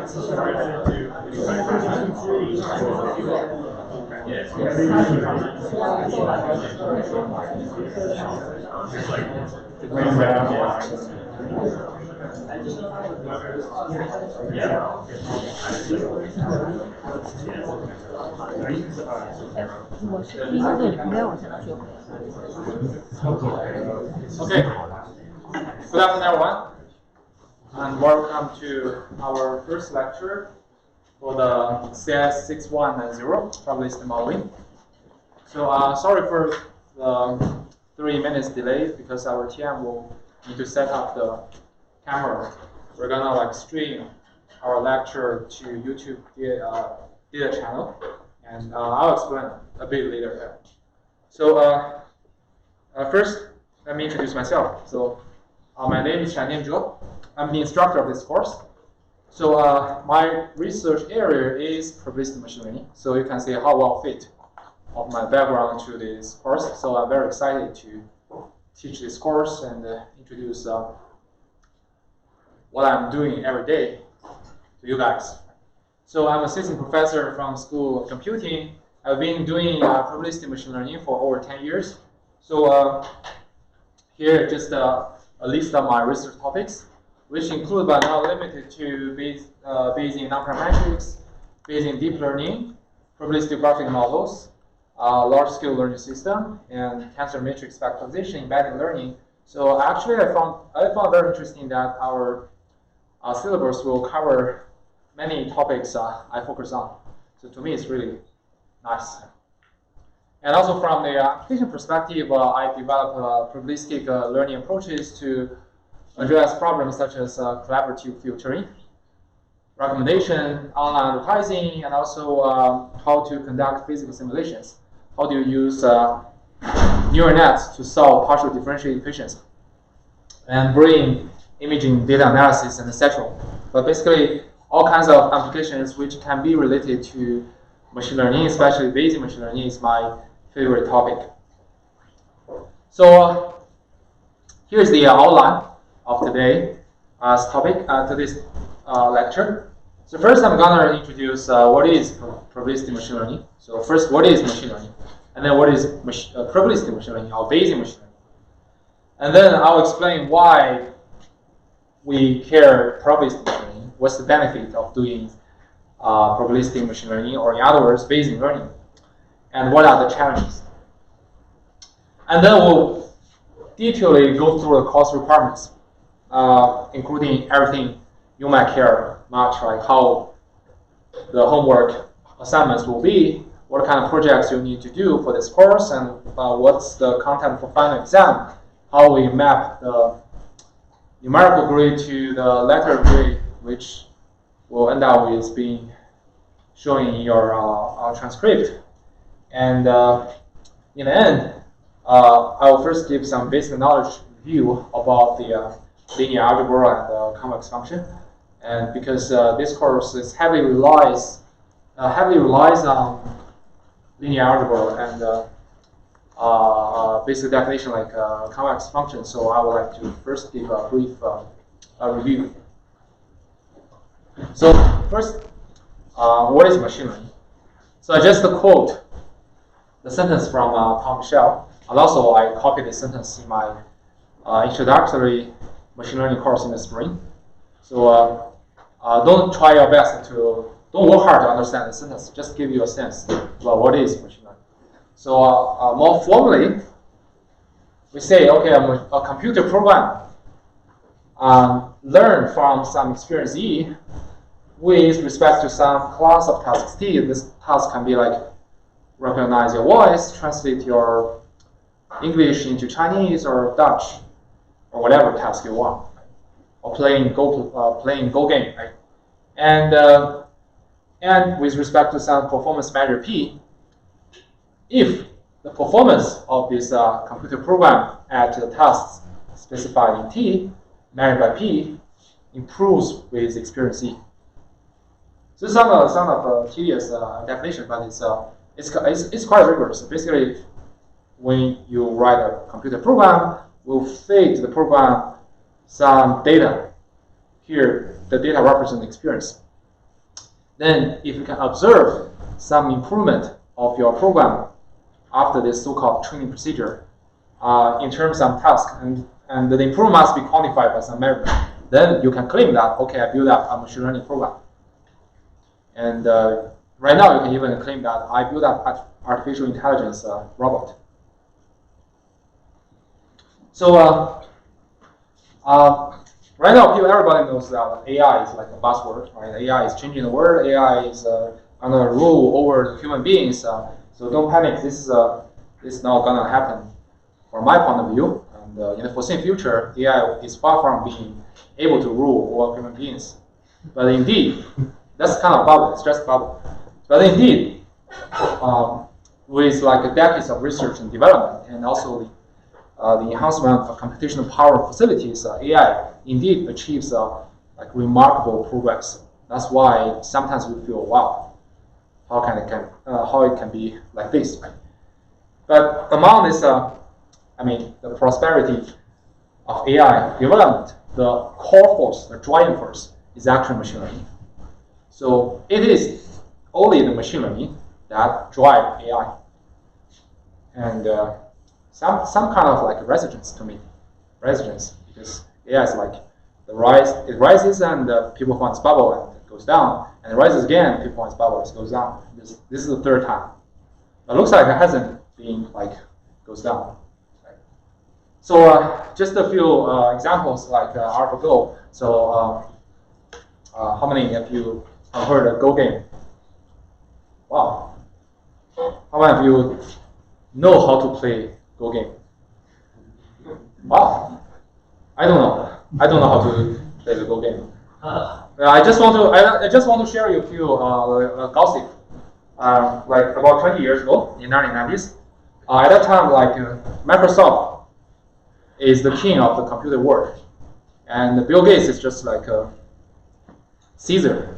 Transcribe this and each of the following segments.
Okay. Good afternoon, everyone, and welcome to our first lecture for the CS 6190 probabilistic modeling. So sorry for the 3 minutes delay because our TM will need to set up the camera. We're gonna stream our lecture to YouTube data channel, and I'll explain a bit later there. So first, let me introduce myself. So my name is Shannian Zhou. I'm the instructor of this course. So my research area is probabilistic machine learning. So you can see how well fit of my background to this course. So I'm very excited to teach this course and introduce what I'm doing every day to you guys. So I'm assistant professor from School of Computing. I've been doing probabilistic machine learning for over 10 years. So here just a list of my research topics, which include but not limited to Bayesian non-parametrics, Bayesian deep learning, probabilistic graphic models, large-scale learning system, and tensor matrix factorization, embedded learning. So actually, I found very interesting that our syllabus will cover many topics I focus on. So to me, it's really nice. And also from the application perspective, I develop probabilistic learning approaches to address problems such as collaborative filtering, recommendation, online advertising, and also how to conduct physical simulations. How do you use neural nets to solve partial differential equations and brain imaging data analysis and etc. But basically, all kinds of applications which can be related to machine learning, especially Bayesian machine learning, is my favorite topic. So here's the outline of today's topic, today's lecture. So first, I'm gonna introduce what is probabilistic machine learning. So first, what is machine learning, and then what is probabilistic machine learning or Bayesian machine learning, and then I'll explain why we care probabilistic machine learning. What's the benefit of doing probabilistic machine learning, or in other words, Bayesian learning, and what are the challenges? And then we'll detailedly go through the course requirements, including everything you might care much, like how the homework assignments will be, what kind of projects you need to do for this course, and what's the content for final exam, how we map the numerical grade to the letter grade, which will end up with being shown in your transcript. And in the end, I will first give some basic knowledge review about the linear algebra and the convex function. And because this course is heavily relies on linear algebra and basic definition like convex function, so I would like to first give a brief review. So first, what is machine learning? So I just quote the sentence from Tom Michel, and also I copied the sentence in my introductory machine learning course in the spring. So don't try your best don't work hard to understand the sentence, just give you a sense about what is machine learning. So more formally, we say, okay, a computer program learn from some experience E with respect to some class of tasks T. This task can be like recognize your voice, translate your English into Chinese or Dutch, or whatever task you want, or playing Go game, right? And with respect to some performance measure P, if the performance of this computer program at the tasks specified in T, measured by P, improves with experience E. So this sounds of a tedious definition, but it's quite rigorous. Basically, when you write a computer program, we'll feed the program some data. Here, the data represents experience. then if you can observe some improvement of your program after this so-called training procedure in terms of task, and the improvement must be quantified by some measure, then you can claim that, okay, I built up a machine learning program. And right now, you can even claim that I built up artificial intelligence robot. So right now, everybody knows that AI is like a buzzword, right? AI is changing the world. AI is gonna rule over the human beings. So don't panic. This is not gonna happen, from my point of view. And in the foreseeable future, AI is far from being able to rule over human beings. But indeed, that's kind of bubble. It's just a bubble. But indeed, with like decades of research and development, and also the enhancement of computational power facilities, AI indeed achieves like remarkable progress. That's why sometimes we feel, wow, how it can be like this, right? But among this, the prosperity of AI development, the core force, the driving force, is actually machine learning. So it is only the machine learning that drive AI, and some kind of like resistance to me, because AI is like it rises and people find its bubble and it goes down, and it rises again, people find its bubble, it goes down. This is the third time. It looks like it hasn't been like goes down. Right? So just a few examples like AlphaGo. So how many of you have heard of Go game? Wow. How many of you know how to play Go game? Wow. I don't know how to play the Go game. I just want to share you a few gossip. Like about 20 years ago, in 1990s, at that time, like Microsoft is the king of the computer world, and Bill Gates is just like Caesar,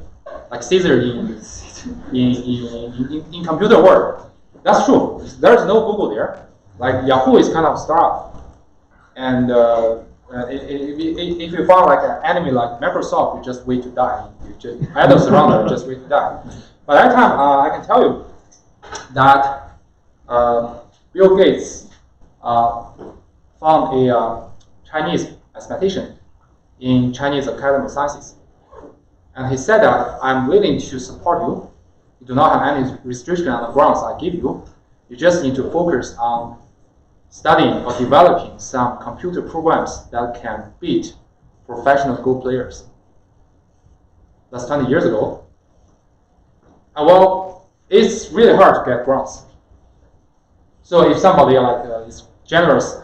in computer world. That's true. There's no Google there. Like Yahoo is kind of startup, and if you found like an enemy like Microsoft, you just wait to die. You just either surrender or just wait to die. But at that time, I can tell you that Bill Gates found a Chinese mathematician in Chinese Academy of Sciences, and he said that I'm willing to support you. You do not have any restriction on the grounds I give you. You just need to focus on studying or developing some computer programs that can beat professional Go players. That's 20 years ago. And well, it's really hard to get grants. So if somebody like is generous,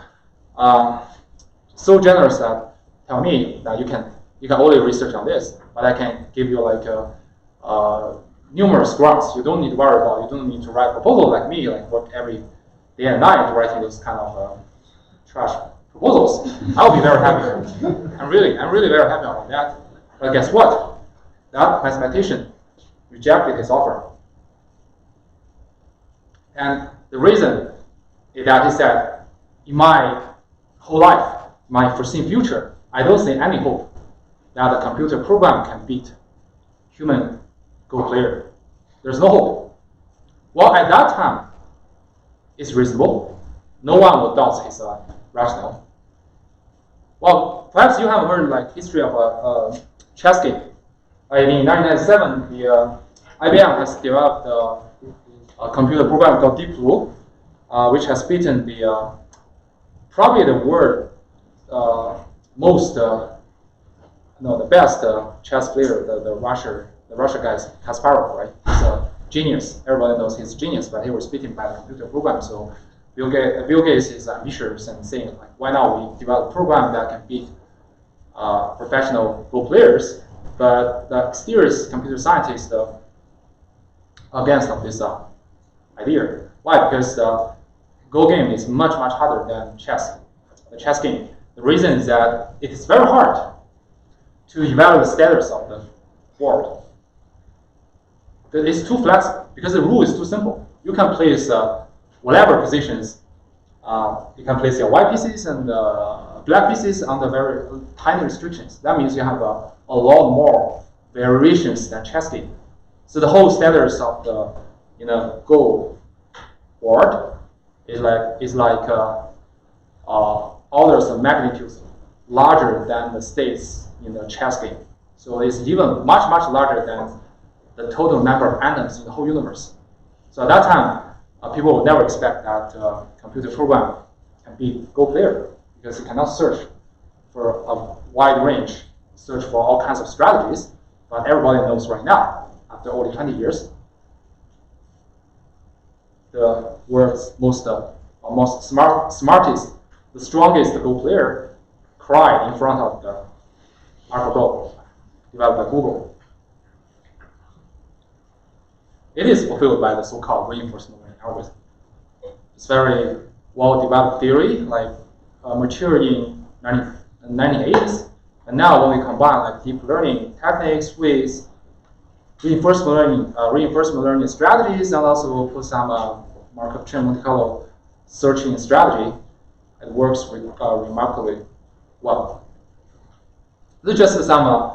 so generous that tell me that you can only research on this, but I can give you like numerous grants. You don't need to worry about. You don't need to write proposals like me, like work every day and night writing those kind of trash proposals. I'll be very happy. I'm really very happy about that. But guess what? That mathematician rejected his offer. And the reason is that he said, in my whole life, my foreseen future, I don't see any hope that a computer program can beat human Go player. There's no hope. Well, at that time, it's reasonable. No one would doubt his rationale. Well, perhaps you have heard like history of a chess game. In 1997, the IBM has developed a computer program called Deep Blue, which has beaten the probably the world the best chess player, the Russia guy, Kasparov, right? He's a genius. Everybody knows he's a genius, but he was beaten by a computer program. So Bill Gates is ambitious and saying, like, why not we develop a program that can beat professional Go players? But the serious computer scientists against this idea. Why? Because the Go game is much harder than chess. The chess game. The reason is that it is very hard to evaluate the status of the board. It's too flexible because the rule is too simple. You can place whatever positions. You can place your white pieces and black pieces under very tiny restrictions. That means you have a lot more variations than chess game. So the whole status of the Go board is like orders of magnitudes larger than the states in the chess game. So it's even much larger than the total number of atoms in the whole universe. So at that time, people would never expect that computer program can be Go player, because you cannot search for a wide range, search for all kinds of strategies. But everybody knows right now, after only 20 years, the world's most smartest, the strongest Go player cried in front of the AlphaGo developed by Google. It is fulfilled by the so-called reinforcement learning algorithm. It's very well-developed theory, like matured in 1980s. And now when we combine like deep learning techniques with reinforcement learning strategies, and also put some Markov chain Monte Carlo searching strategy, it works remarkably well. This is just some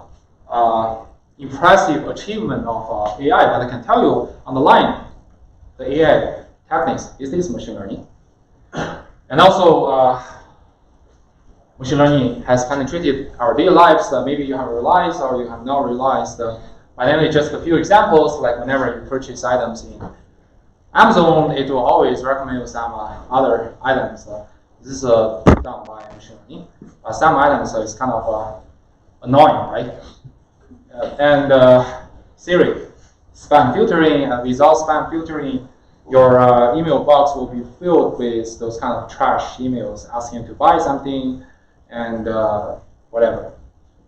impressive achievement of AI, but I can tell you on the line, the AI techniques is machine learning. And also, machine learning has penetrated our daily lives. Maybe you have realized or you have not realized. But anyway, just a few examples, like whenever you purchase items in Amazon, it will always recommend you some other items. This is done by machine learning. Some items is kind of annoying, right? And Siri, spam filtering, without spam filtering, your email box will be filled with those kind of trash emails asking you to buy something and whatever.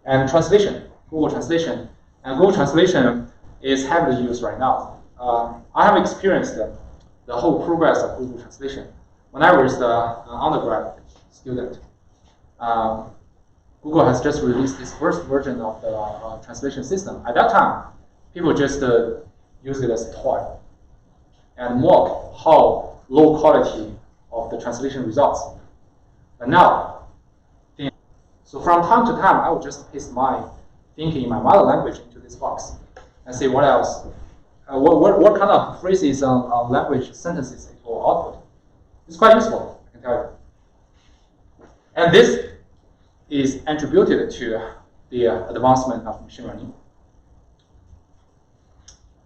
And translation, Google Translation. And Google Translation is heavily used right now. I have experienced the whole progress of Google Translation. When I was an undergrad student, Google has just released its first version of the translation system. At that time, people just use it as a toy and mock how low quality of the translation results. But now, so from time to time, I would just paste my thinking in my mother language into this box and see what else, what kind of phrases on language sentences it will output. It's quite useful, I can tell you. And this is attributed to the advancement of machine learning.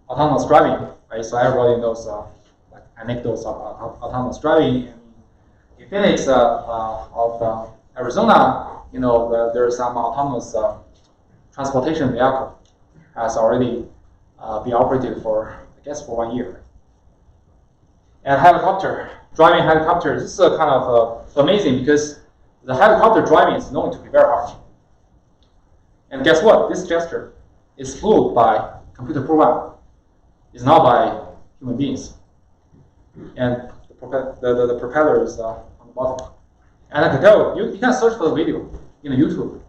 Autonomous driving, right? So everybody knows like anecdotes of autonomous driving. In Phoenix of Arizona, there is some autonomous transportation vehicle has already been operated for, I guess, for 1 year. And driving helicopters, this is kind of amazing because the helicopter driving is known to be very hard. And guess what? This gesture is flew by computer program. It's not by human beings. And the propeller is on the bottom. And I can tell you, you can search for the video in YouTube.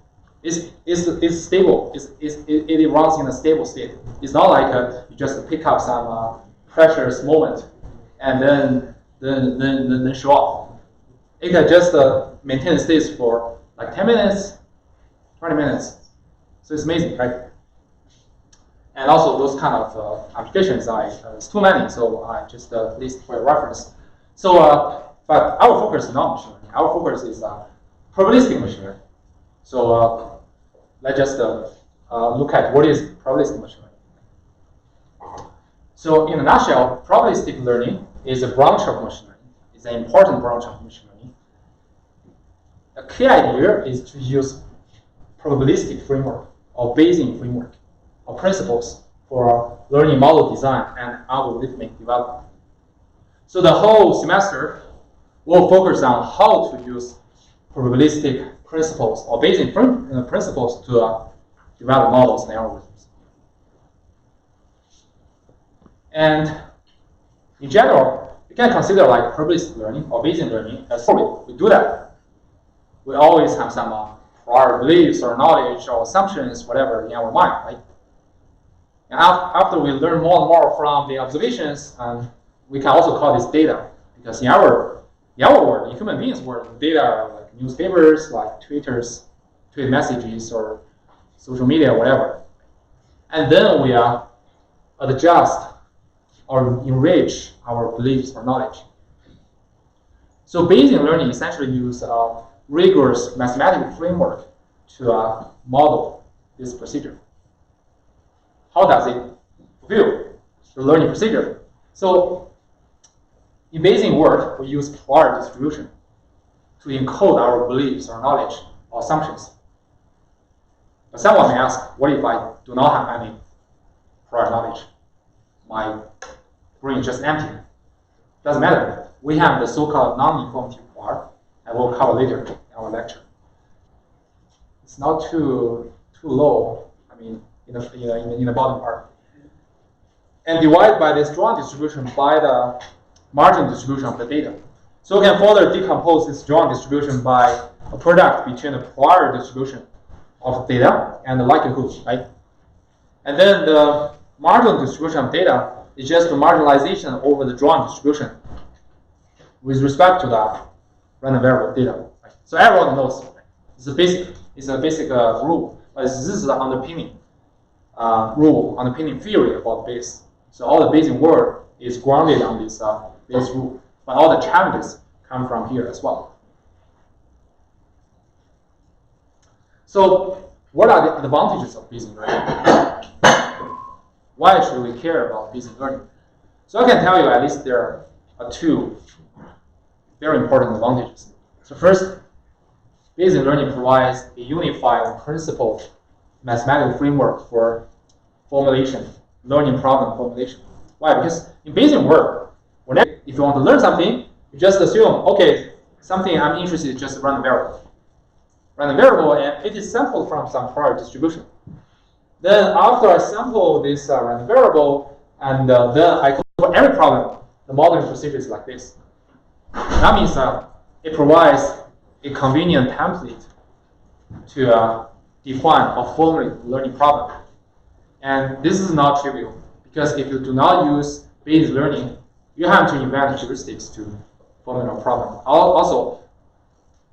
It's stable. It runs in a stable state. It's not like you just pick up some precious moment and then show off. It can just maintain states for like 10 minutes, 20 minutes. So it's amazing, right? And also those kind of applications, it's too many, so I just list for your reference. So, but our focus is not machine learning. Our focus is probabilistic machine learning. So let's just look at what is probabilistic machine learning. So in a nutshell, probabilistic learning is a branch of machine learning. It's an important branch of machine learning. A key idea is to use probabilistic framework or Bayesian framework or principles for learning model design and algorithmic development. So the whole semester will focus on how to use probabilistic principles or Bayesian principles to develop models and algorithms. And in general, you can consider like probabilistic learning or Bayesian learning as we do that. We always have some prior beliefs or knowledge or assumptions, whatever, in our mind, right? And after we learn more and more from the observations, we can also call this data, because in our world, in human beings' world, data are like newspapers, like tweet messages, or social media, whatever. And then we adjust or enrich our beliefs or knowledge. So Bayesian learning essentially uses a rigorous mathematical framework to model this procedure. How does it fulfill the learning procedure? So in Bayesian work, we use prior distribution to encode our beliefs or knowledge or assumptions. But someone may ask, what if I do not have any prior knowledge? My brain is just empty. Doesn't matter. We have the so-called non-informative part, and we'll cover later in our lecture. It's not too low. I mean, in the bottom part, and divide by this joint distribution by the margin distribution of the data. So we can further decompose this joint distribution by a product between the prior distribution of data and the likelihood, right? And then the marginal distribution of data is just the marginalization over the joint distribution with respect to the random variable data. Right? So everyone knows, right? It's a basic rule, but this is the underpinning underpinning theory about Bayes. So all the Bayesian work is grounded on this Bayes rule, but all the challenges come from here as well. So what are the advantages of Bayesian learning? Why should we care about Bayesian learning? So I can tell you at least there are two very important advantages. So first, Bayesian learning provides a unified and principled mathematical framework for formulation, learning problem formulation. Why? Because in Bayesian work, if you want to learn something, you just assume, okay, something I'm interested in is just a random variable. Random variable, and it is sampled from some prior distribution. Then after I sample this random variable, and then I go for every problem, the modeling procedure is like this. That means it provides a convenient template to define or formulate the learning problem. And this is not trivial, because if you do not use Bayesian learning, you have to invent heuristics to formulate a problem. Also,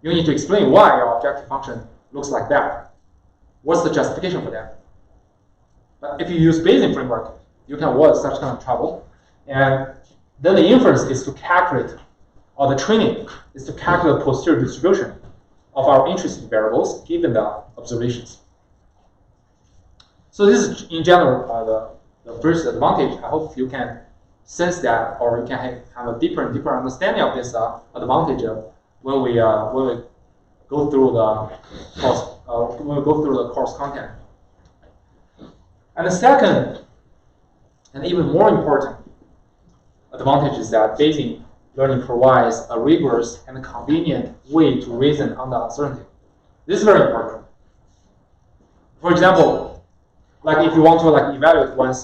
you need to explain why your objective function looks like that. What's the justification for that? But if you use Bayesian framework, you can avoid such kind of trouble. And then the inference is to calculate, or the training is to calculate posterior distribution of our interested variables given the observations. So this is, in general, the first advantage. I hope you can sense that, or you can have a deeper and deeper understanding of this advantage when we go through the course content. And the second, and even more important advantage is that Bayesian learning provides a rigorous and convenient way to reason on the uncertainty. This is very important. For example, like if you want to evaluate one's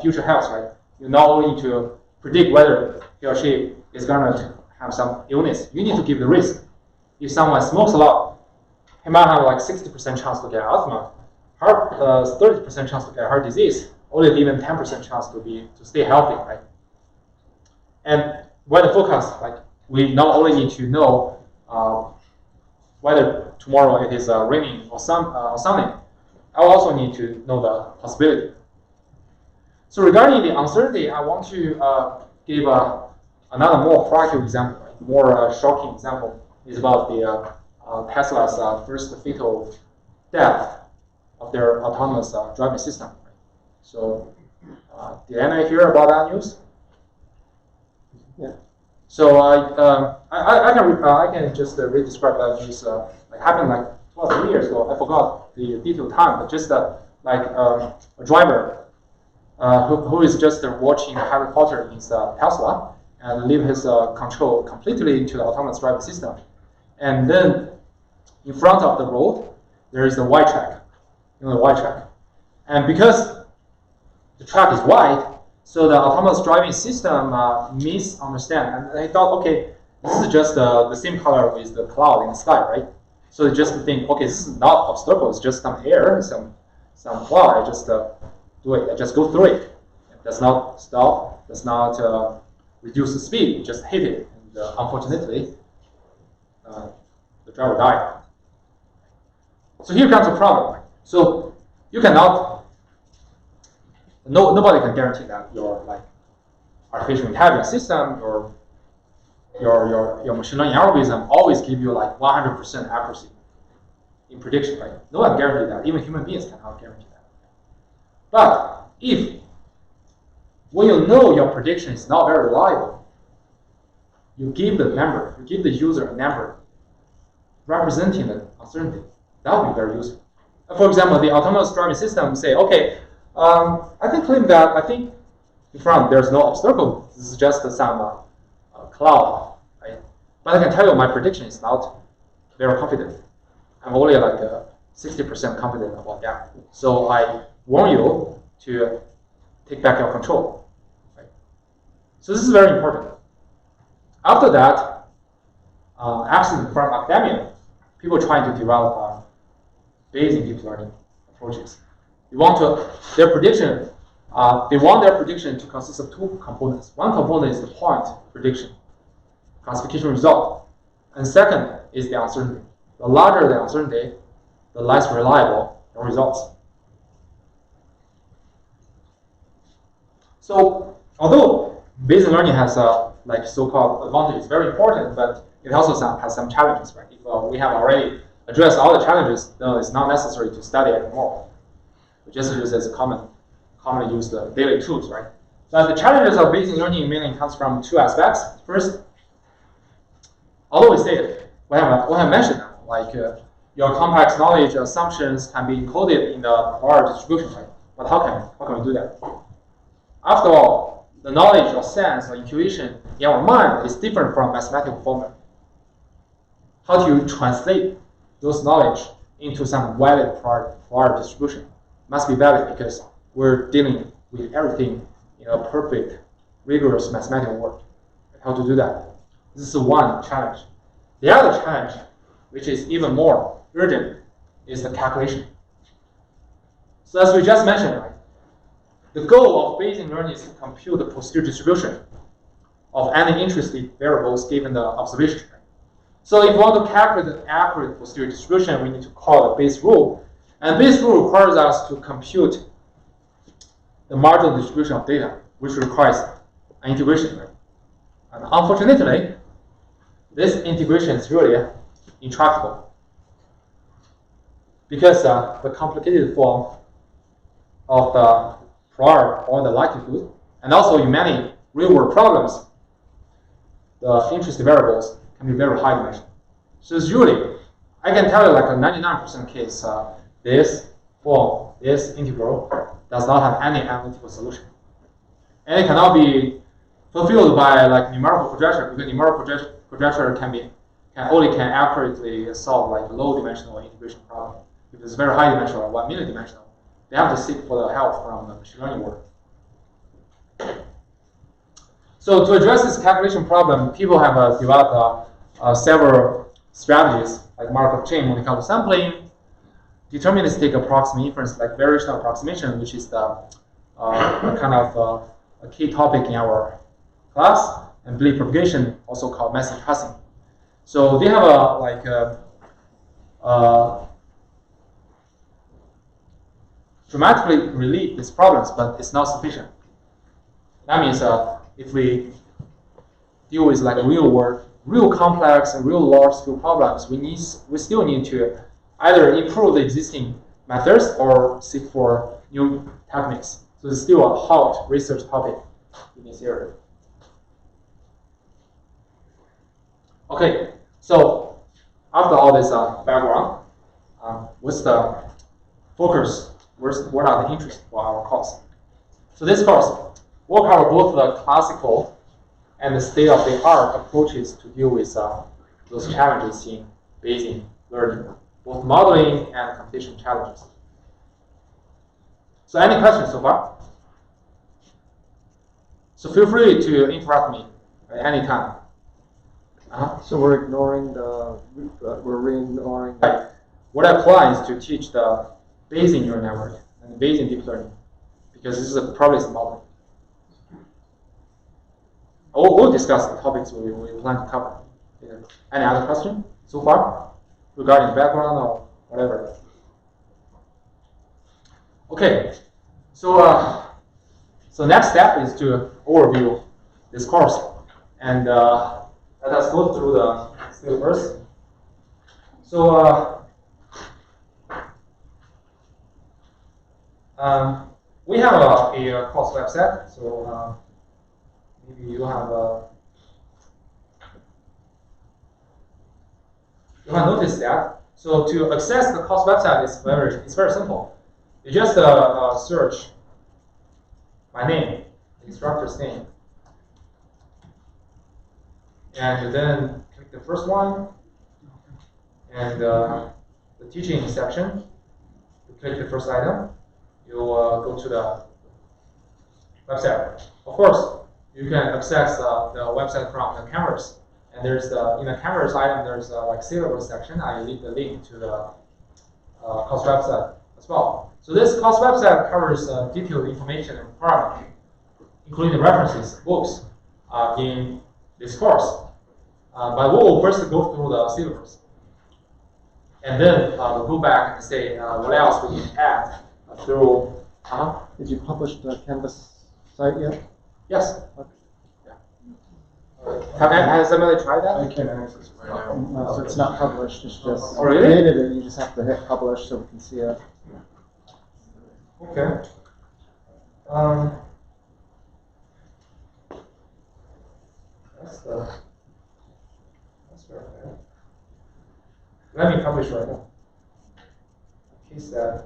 future health, right? You not only need to predict whether he or she is going to have some illness, you need to give the risk. If someone smokes a lot, he might have 60% chance to get asthma, 30% chance to get heart disease, only even 10% chance to stay healthy, right? And weather forecast, we not only need to know whether tomorrow it is raining or sunny, I also need to know the possibility. So regarding the uncertainty, I want to give another more practical example, right? More shocking example is about the Tesla's first fatal death of their autonomous driving system. Right? So did anyone hear about that news? Yeah. So I can just re-describe that news. It happened 2 or 3 years ago. I forgot the detailed time, but just a driver who is just watching Harry Potter in his Tesla and leave his control completely into the autonomous driving system. And then in front of the road, there is the white track, the white track. And because the track is wide, so the autonomous driving system misunderstand. And they thought, okay, this is just the same color with the cloud in the sky, right? So they just think, okay, this is not obstacle, it's just some air, some cloud. I just do it. I just go through it. It does not stop, does not reduce the speed, just hit it. And unfortunately, the driver died. So here comes the problem. So you cannot Nobody can guarantee that your like artificial intelligence system, your machine learning algorithm always give you like 100% accuracy in prediction, right? No one guarantees that. Even human beings cannot guarantee that. But if when you know your prediction is not very reliable, you give the user a number representing the uncertainty. That would be very useful. For example, the autonomous driving system say, okay, I can claim that I think in front there's no obstacle. This is just some cloud, right? But I can tell you my prediction is not very confident. I'm only like 60% confident about that. So I warn you to take back your control. Right? So this is very important. After that, actually from academia, people trying to develop Bayesian deep learning approaches. They want their prediction to consist of two components. One component is the point prediction, classification result, and second is the uncertainty. The larger the uncertainty, the less reliable the results. So, although Bayesian learning has like so-called advantages, very important, but it also has some challenges, right? If we have already addressed all the challenges, then it's not necessary to study anymore. We just use it as a commonly used daily tools, right? So the challenges of Bayesian learning mainly comes from two aspects. First, although we have mentioned that, like your complex knowledge assumptions can be encoded in the prior distribution, right? But how can we do that? After all, the knowledge or sense or intuition in our mind is different from mathematical formula. How do you translate those knowledge into some valid prior distribution? Must be valid because we're dealing with everything in a perfect, rigorous mathematical world. How to do that? This is one challenge. The other challenge, which is even more urgent, is the calculation. So as we just mentioned, right, the goal of Bayesian learning is to compute the posterior distribution of any interesting variables given the observation. So if we want to calculate an accurate posterior distribution, we need to call a Bayes rule. And Bayes rule requires us to compute the marginal distribution of data, which requires an integration. And unfortunately, this integration is really intractable because the complicated form of the prior or the likelihood, and also in many real-world problems, the interesting variables can be very high dimensional. So it's usually, I can tell you like a 99% case, this form, this integral, does not have any analytical solution. And it cannot be fulfilled by like numerical projection, because numerical projection can only accurately solve like low-dimensional integration problem. If it's very high-dimensional or 1 million dimensional, they have to seek for the help from the machine learning world. So to address this calculation problem, people have developed several strategies, like Markov chain when it comes to sampling, deterministic approximate inference, like variational approximation, which is the kind of a key topic in our class, and belief propagation, also called message passing. So they have dramatically relieve these problems, but it's not sufficient. That means if we deal with like real complex and real large-scale problems, we still need to either improve the existing methods or seek for new techniques. So it's still a hot research topic in this area. Okay, so after all this background, what's the focus? What are the interests for our course? So this course will cover both the classical and the state-of-the-art approaches to deal with those challenges in Bayesian learning, both modeling and computation challenges. So any questions so far? So feel free to interrupt me at any time. So we're ignoring Right. What I plan is to teach the Bayesian neural network and Bayesian deep learning, because this is a probabilistic model. We'll discuss the topics we plan to cover. Any other question so far regarding background or whatever? Okay, so So next step is to overview this course. And let us go through the syllabus. So we have a course website. So maybe you have noticed that. So to access the course website is it's very simple. You just search my name, the instructor's name, and then click the first one, and the teaching section. You click the first item. You go to the website. Of course, you can access the website from the Canvas. And there's in the Canvas item, there's like syllabus section. I leave the link to the course website as well. So this course website covers detailed information and requirement, including references, books in this course. But we will first go through the syllabus. And then we'll go back and say what else we can add through. Did you publish the Canvas site yet? Yes. Okay. Has somebody tried that? I can't access it right now. No, so it's not published. It's just Oh, really? created it. You just have to hit publish so we can see it. Okay. That's very bad. Let me publish right now. In case that.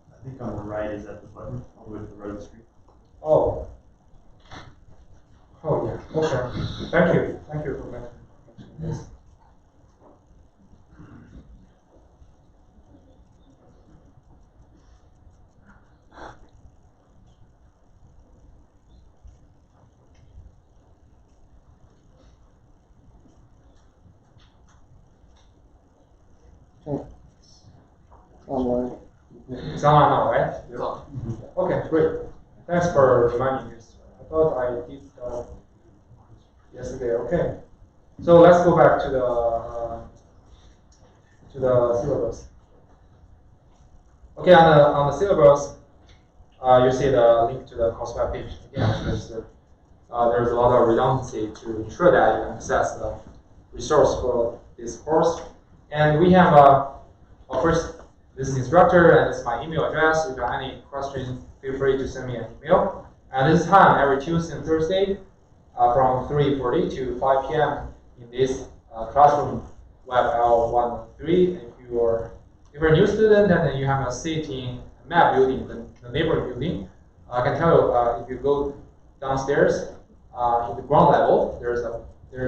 I think on the right is at the button, all the way to the right of the screen. Oh. Oh yeah. Okay. Thank you. Thank you for mentioning this. Okay. Online. It's online now, right? Yeah. Okay, great. Thanks for reminding me this. I thought I did yesterday. Okay. So let's go back to the syllabus. Okay, on the syllabus, you see the link to the course web page. Again, there's a lot of redundancy to ensure that you can access the resource for this course. And we have first, this is Instructor, and this is my email address. If you have any questions, feel free to send me an email. And this time, every Tuesday and Thursday, from 3:40 to 5 p.m. in this classroom web L113. If you're a new student and you have a seat in map building, the neighboring building, I can tell you if you go downstairs in the ground level, there's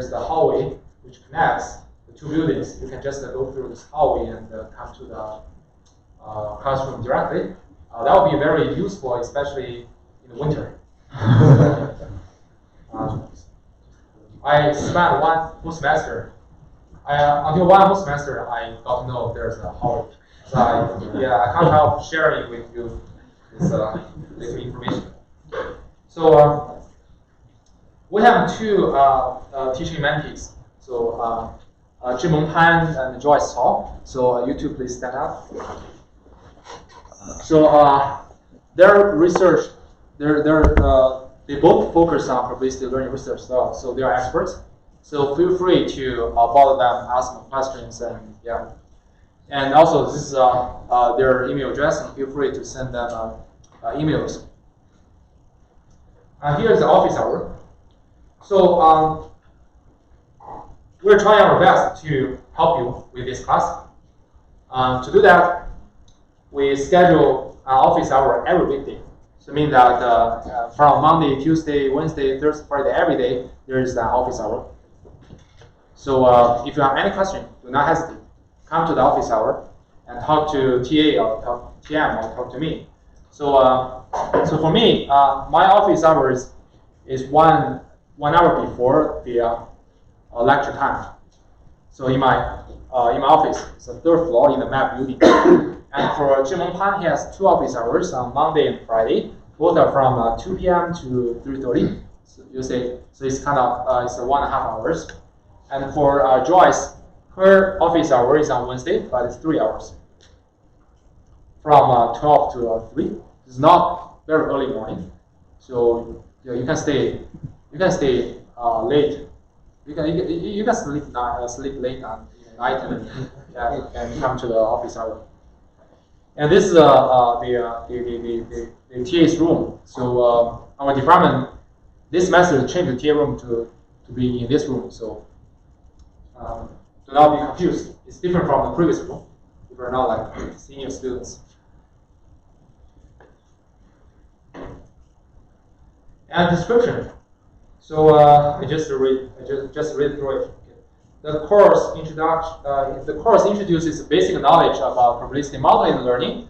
the hallway which connects the two buildings. You can just go through this hallway and come to the classroom directly. That would be very useful, especially in the winter. I spent one whole semester. Until one whole semester, I got to know there's a hallway. So I can't help sharing with you this little information. So we have two teaching mentees. So Zhimeng Pan and Joyce Hall. So you two please stand up. So their research, they both focus on probabilistic learning research, so they are experts. So feel free to follow them, ask them questions, and yeah. And also this is their email address, and feel free to send them emails. Here's the office hour. So we're trying our best to help you with this class. To do that, we schedule an office hour every weekday. So mean that from Monday, Tuesday, Wednesday, Thursday, Friday, every day, there is an office hour. So if you have any question, do not hesitate. Come to the office hour and talk to TA or talk to TM or talk to me. So so for me, my office hours is one hour before the lecture time. So in my office, it's the third floor in the map building. And for Jimeng Pan, he has 2 office hours on Monday and Friday. Both are from 2 p.m. to 3:30. So you say, so it's kind of it's 1.5 hours. And for Joyce, her office hour is on Wednesday, but it's 3 hours, from 12 to 3. It's not very early morning, so you can stay. You can stay late. You can sleep late at night and come to the office hour. And this is the TA's room. So our department, this method changed the TA room to be in this room. So do not be confused. It's different from the previous room. If you're not like senior students. And description. So I just read through it. The course introduces basic knowledge about probabilistic modeling and learning.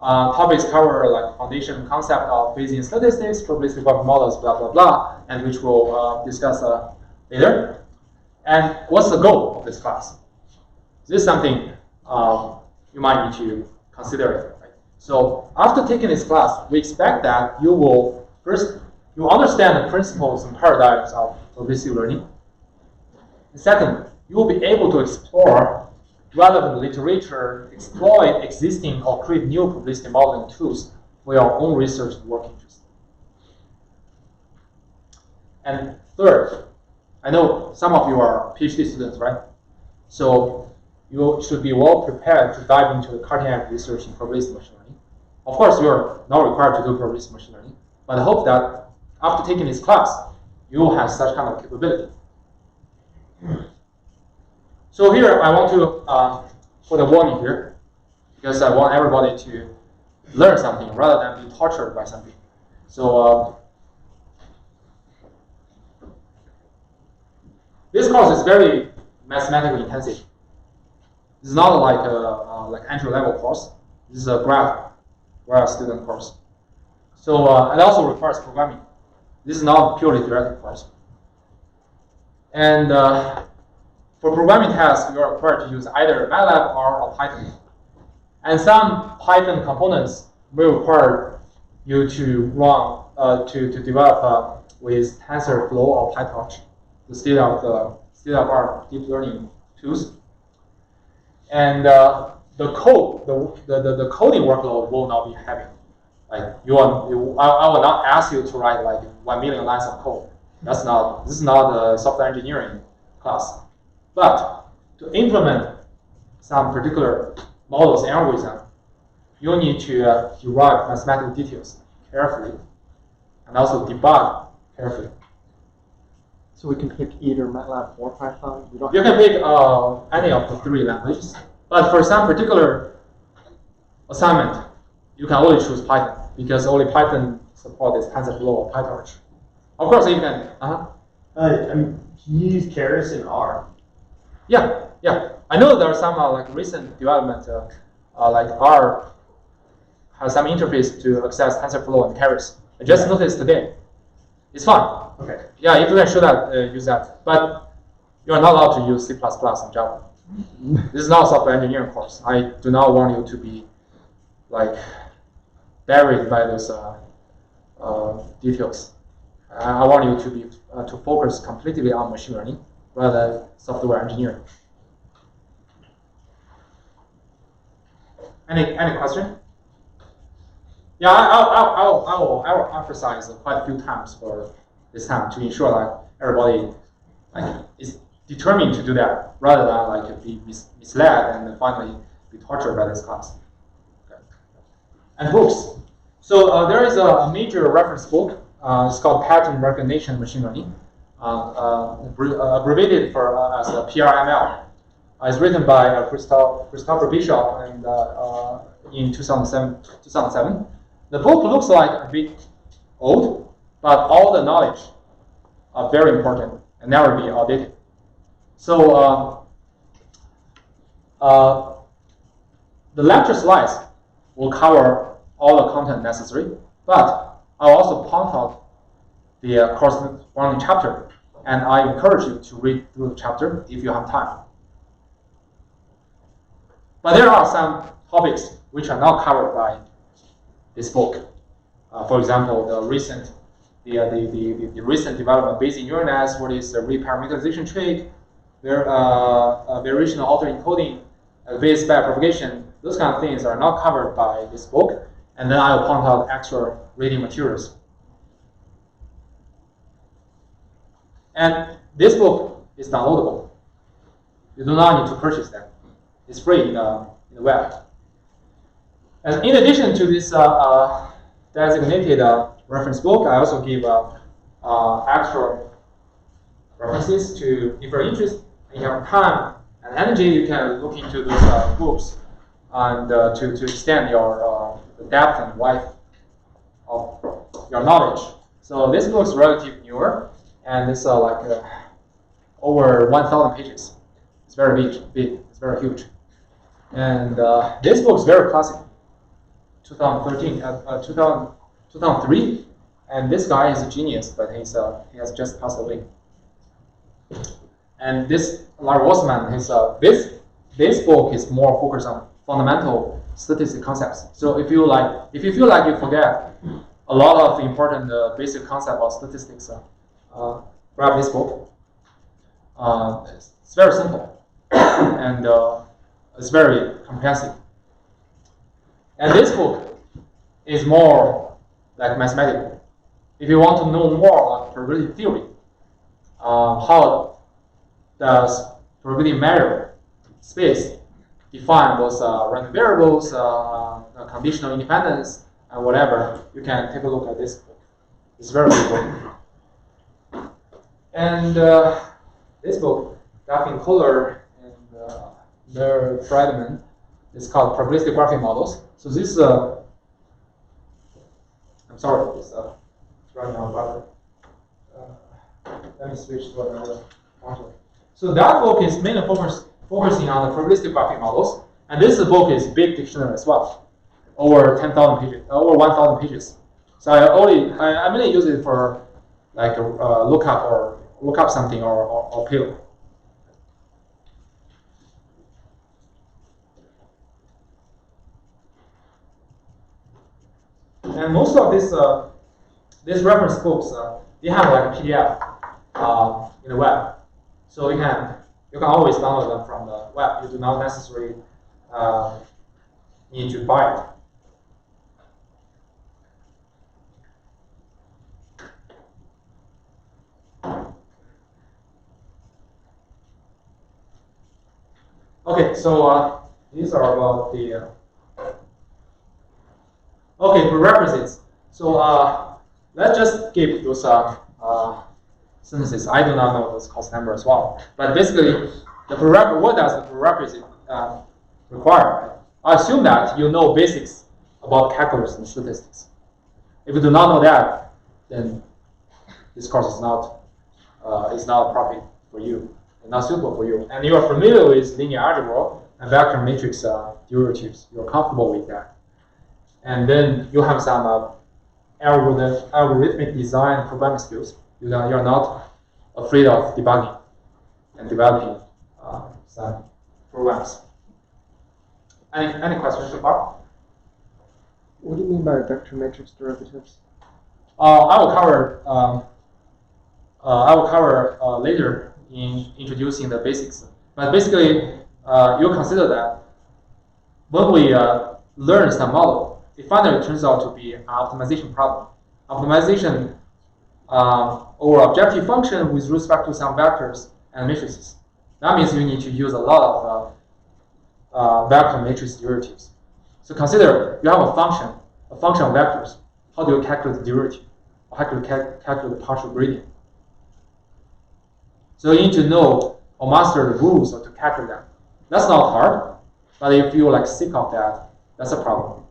Topics cover like foundation concept of Bayesian statistics, probabilistic models, blah blah blah, and which we'll discuss later. And what's the goal of this class? This is something you might need to consider. Right? So after taking this class, we expect that you will understand the principles and paradigms of probabilistic learning. And second, you will be able to explore relevant literature, exploit existing or create new probabilistic modeling tools for your own research and work interests. And third, I know some of you are PhD students, right? So you should be well prepared to dive into the cutting-edge research in probabilistic machine learning. Of course, you're not required to do probabilistic machine learning, but I hope that after taking this class, you will have such kind of capability. So here, I want to put a warning here, because I want everybody to learn something rather than be tortured by something. So this course is very mathematically intensive. It's not like like entry-level course. This is a grad student course. So it also requires programming. This is not a purely theoretical course. And for programming tasks, you are required to use either MATLAB or Python. And some Python components will require you to run to develop with TensorFlow or PyTorch, the state-of-the-art deep learning tools. And the coding workload will not be heavy. Like I will not ask you to write like 1 million lines of code. This is not a software engineering class. But to implement some particular models and algorithms, you need to derive mathematical details carefully and also debug carefully. So we can pick either MATLAB or Python? You can pick any of the 3 languages. But for some particular assignment, you can only choose Python, because only Python supports TensorFlow or PyTorch. Of course, you can. Can you use Keras in R? Yeah. I know there are some like recent development, like R has some interface to access TensorFlow and Keras. I just noticed today. It's fun. Okay. Yeah, you can show that, use that, but you are not allowed to use C++ and Java. This is not a software engineering course. I do not want you to be like buried by those details. I want you to be to focus completely on machine learning rather than software engineering. Any question? Yeah, I will emphasize quite a few times for this time to ensure that everybody like is determined to do that rather than like be misled and finally be tortured by this class. Okay. And books. So there is a major reference book. It's called Pattern Recognition Machine Learning, abbreviated as PRML. It's written by Christopher Bishop and in 2007. The book looks like a bit old, but all the knowledge are very important and never be outdated. So the lecture slides will cover all the content necessary, but I'll also point out the corresponding chapter, and I encourage you to read through the chapter if you have time. But there are some topics which are not covered by this book. For example, the recent development Bayesian neural nets, what is the reparameterization trait, variational autoencoding, Bayes backpropagation, those kind of things are not covered by this book. And then I will point out extra reading materials. And this book is downloadable. You do not need to purchase that. It's free in the web. And in addition to this designated reference book, I also give extra references to, if you're interested and you have time and energy, you can look into those books and to extend your the depth and width of your knowledge. So this book is relatively newer, and it's over 1,000 pages. It's very big. It's very huge. And this book is very classic. 2003, and this guy is a genius, but he has just passed away. And this Larry Wasserman, this book is more focused on fundamental statistic concepts. So if you feel like you forget a lot of important basic concepts of statistics, grab this book. It's very simple and it's very comprehensive. And this book is more like mathematical. If you want to know more about probability theory, how does probability measure space, define those random variables, conditional independence, and whatever, you can take a look at this book. It's very important. And this book, Daphne Kohler and Meir Friedman, is called Probabilistic Graphic Models. So this I'm sorry, it's running out of battery. Let me switch to another module. So that book is mainly focusing on the probabilistic graphic models, and this book is big dictionary as well, over 10,000 pages, over 1,000 pages. So I mainly use it for like look up something or pill. And most of these reference books, they have like a PDF in the web, so you can always download them from the web. You do not necessarily need to buy it. Okay, so these are about the prerequisites. So let's just give those sentences. I do not know those cost number as well. But basically, what does the prerequisite require? I assume that you know basics about calculus and statistics. If you do not know that, then this course is not appropriate for you, and not suitable for you. And you are familiar with linear algebra and vector matrix derivatives. You're comfortable with that. And then you have some algorithmic design programming skills. You're not afraid of debugging and developing some programs. Any questions so far? What do you mean by vector matrix derivatives? I will cover later in introducing the basics. But basically, you consider that when we learn some model, it finally turns out to be an optimization problem. Optimization or objective function with respect to some vectors and matrices. That means you need to use a lot of vector matrix derivatives. So consider you have a function of vectors. How do you calculate the derivative? Or how do you calculate the partial gradient? So you need to know or master the rules to calculate that. That's not hard, but if you're like sick of that, that's a problem.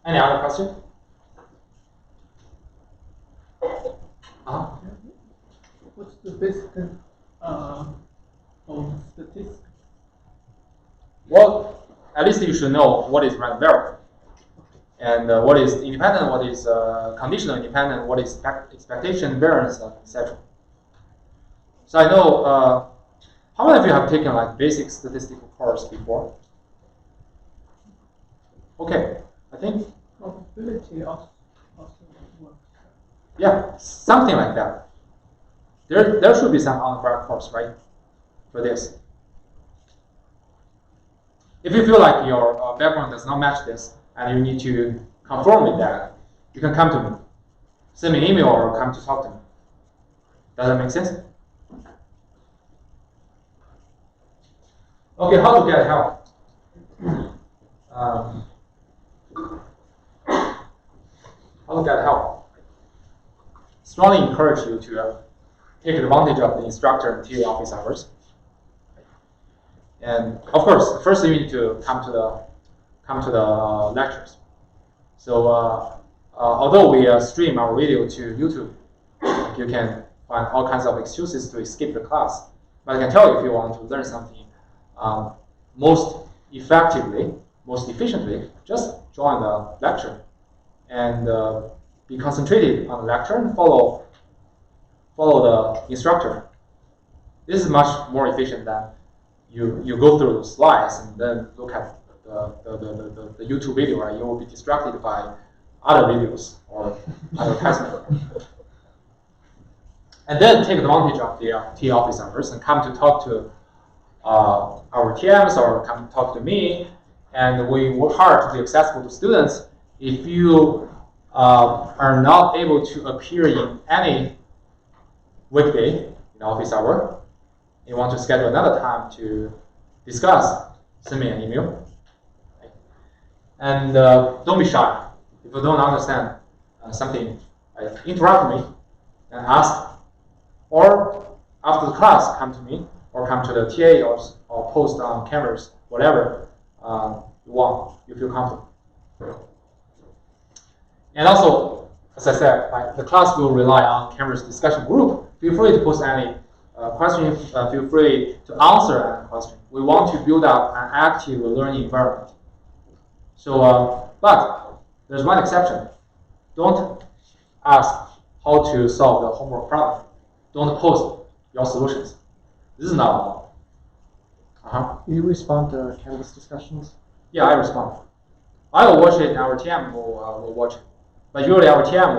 Any other question? What's the basic of statistics? Well, at least you should know what is random variable, and what is independent, what is conditional independent, what is expectation, variance, etc. So I know how many of you have taken like basic statistical course before. Okay, I think, Probability also works. yeah, something like that. There should be some on-the-ground course, right, for this. If you feel like your background does not match this and you need to conform with that, you can come to me. Send me an email or come to talk to me. Does that make sense? Okay, how to get help? How to get help? Strongly encourage you to take advantage of the instructor and TA office hours. And of course, first you need to come to the lectures. So although we stream our video to YouTube, like you can find all kinds of excuses to escape the class. But I can tell you, if you want to learn something most effectively, most efficiently, just join the lecture and be concentrated on the lecture and follow the instructor. This is much more efficient than you go through the slides and then look at the YouTube video, right? You will be distracted by other videos or advertisement. And then take advantage of the TA office hours and come to talk to our TMs or come to talk to me. And we work hard to be accessible to students. If you are not able to appear in any weekday in office hour, you want to schedule another time to discuss, send me an email. And don't be shy. If you don't understand something, interrupt me and ask. Or after the class, come to me, or come to the TA, or post on Canvas, whatever you want, you feel comfortable. And also, as I said, the class will rely on Canvas discussion group. Feel free to post any question. Feel free to answer any question. We want to build up an active learning environment. So, but there's one exception. Don't ask how to solve the homework problem. Don't post your solutions. This is not allowed. You respond to Canvas discussions? Yeah, I respond. I will watch it, and our TM will watch it. But usually our TM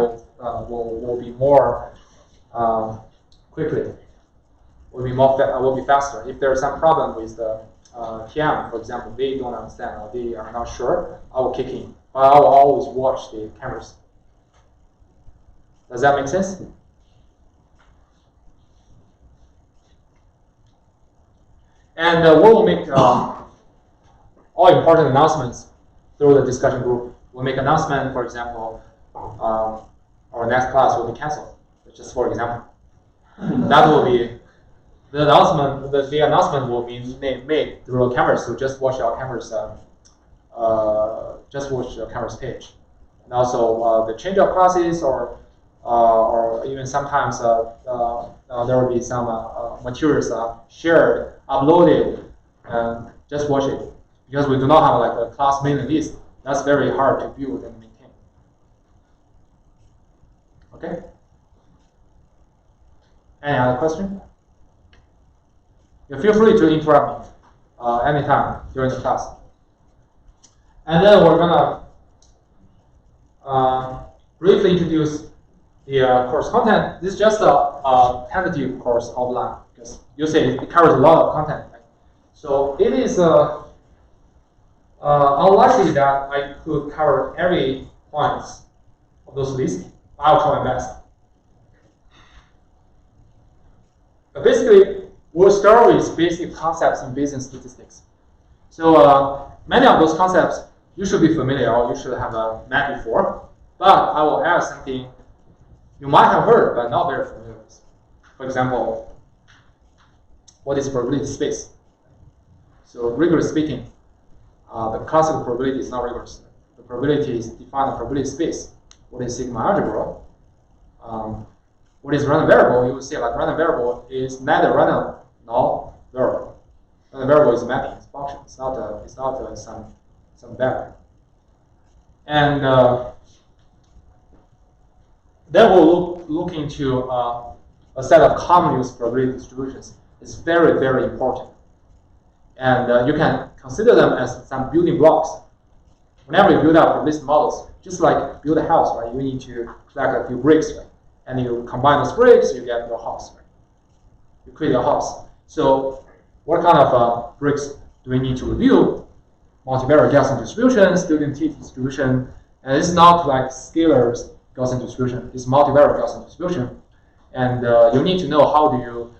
will be more quickly. Will be faster. If there's some problem with the TM, for example, they don't understand or they are not sure, I will kick in. But I will always watch the cameras. Does that make sense? And we will make all important announcements through the discussion group. We'll make announcement, for example, our next class will be canceled, just for example. That will be the announcement. The announcement will be made through a Canvas. So just watch our Canvas. Just watch your Canvas page. And also the change of classes, or even sometimes there will be some materials shared, uploaded, and just watch it. Because we do not have like a class mailing list. That's very hard to build and maintain. Okay? Any other question? You feel free to interrupt me anytime during the class. And then we're gonna briefly introduce the course content. This is just a tentative course outline, because you say it covers a lot of content. Right? So it is unlikely that I could cover every point of those lists. I'll try my best. But basically, we'll start with basic concepts in Bayesian statistics. So many of those concepts you should be familiar, or you should have met before. But I will add something you might have heard but not very familiar with. For example, what is probability space? So rigorously speaking, the classical probability is not rigorous. The probability is defined in probability space. What is sigma algebra? What is random variable? You will see like random variable is neither random nor variable. Random variable is a mapping, it's a function. It's not some variable. And then we'll look into a set of common use probability distributions. It's very, very important. And you can consider them as some building blocks. Whenever you build up probabilistic models, just like build a house, right? You need to collect a few bricks, right? And you combine those bricks, you get your house, right? You create your house. So what kind of bricks do we need to review? Multivariate Gaussian distribution, student T distribution, and it's not like scalar Gaussian distribution. It's multivariate Gaussian distribution, and you need to know how do you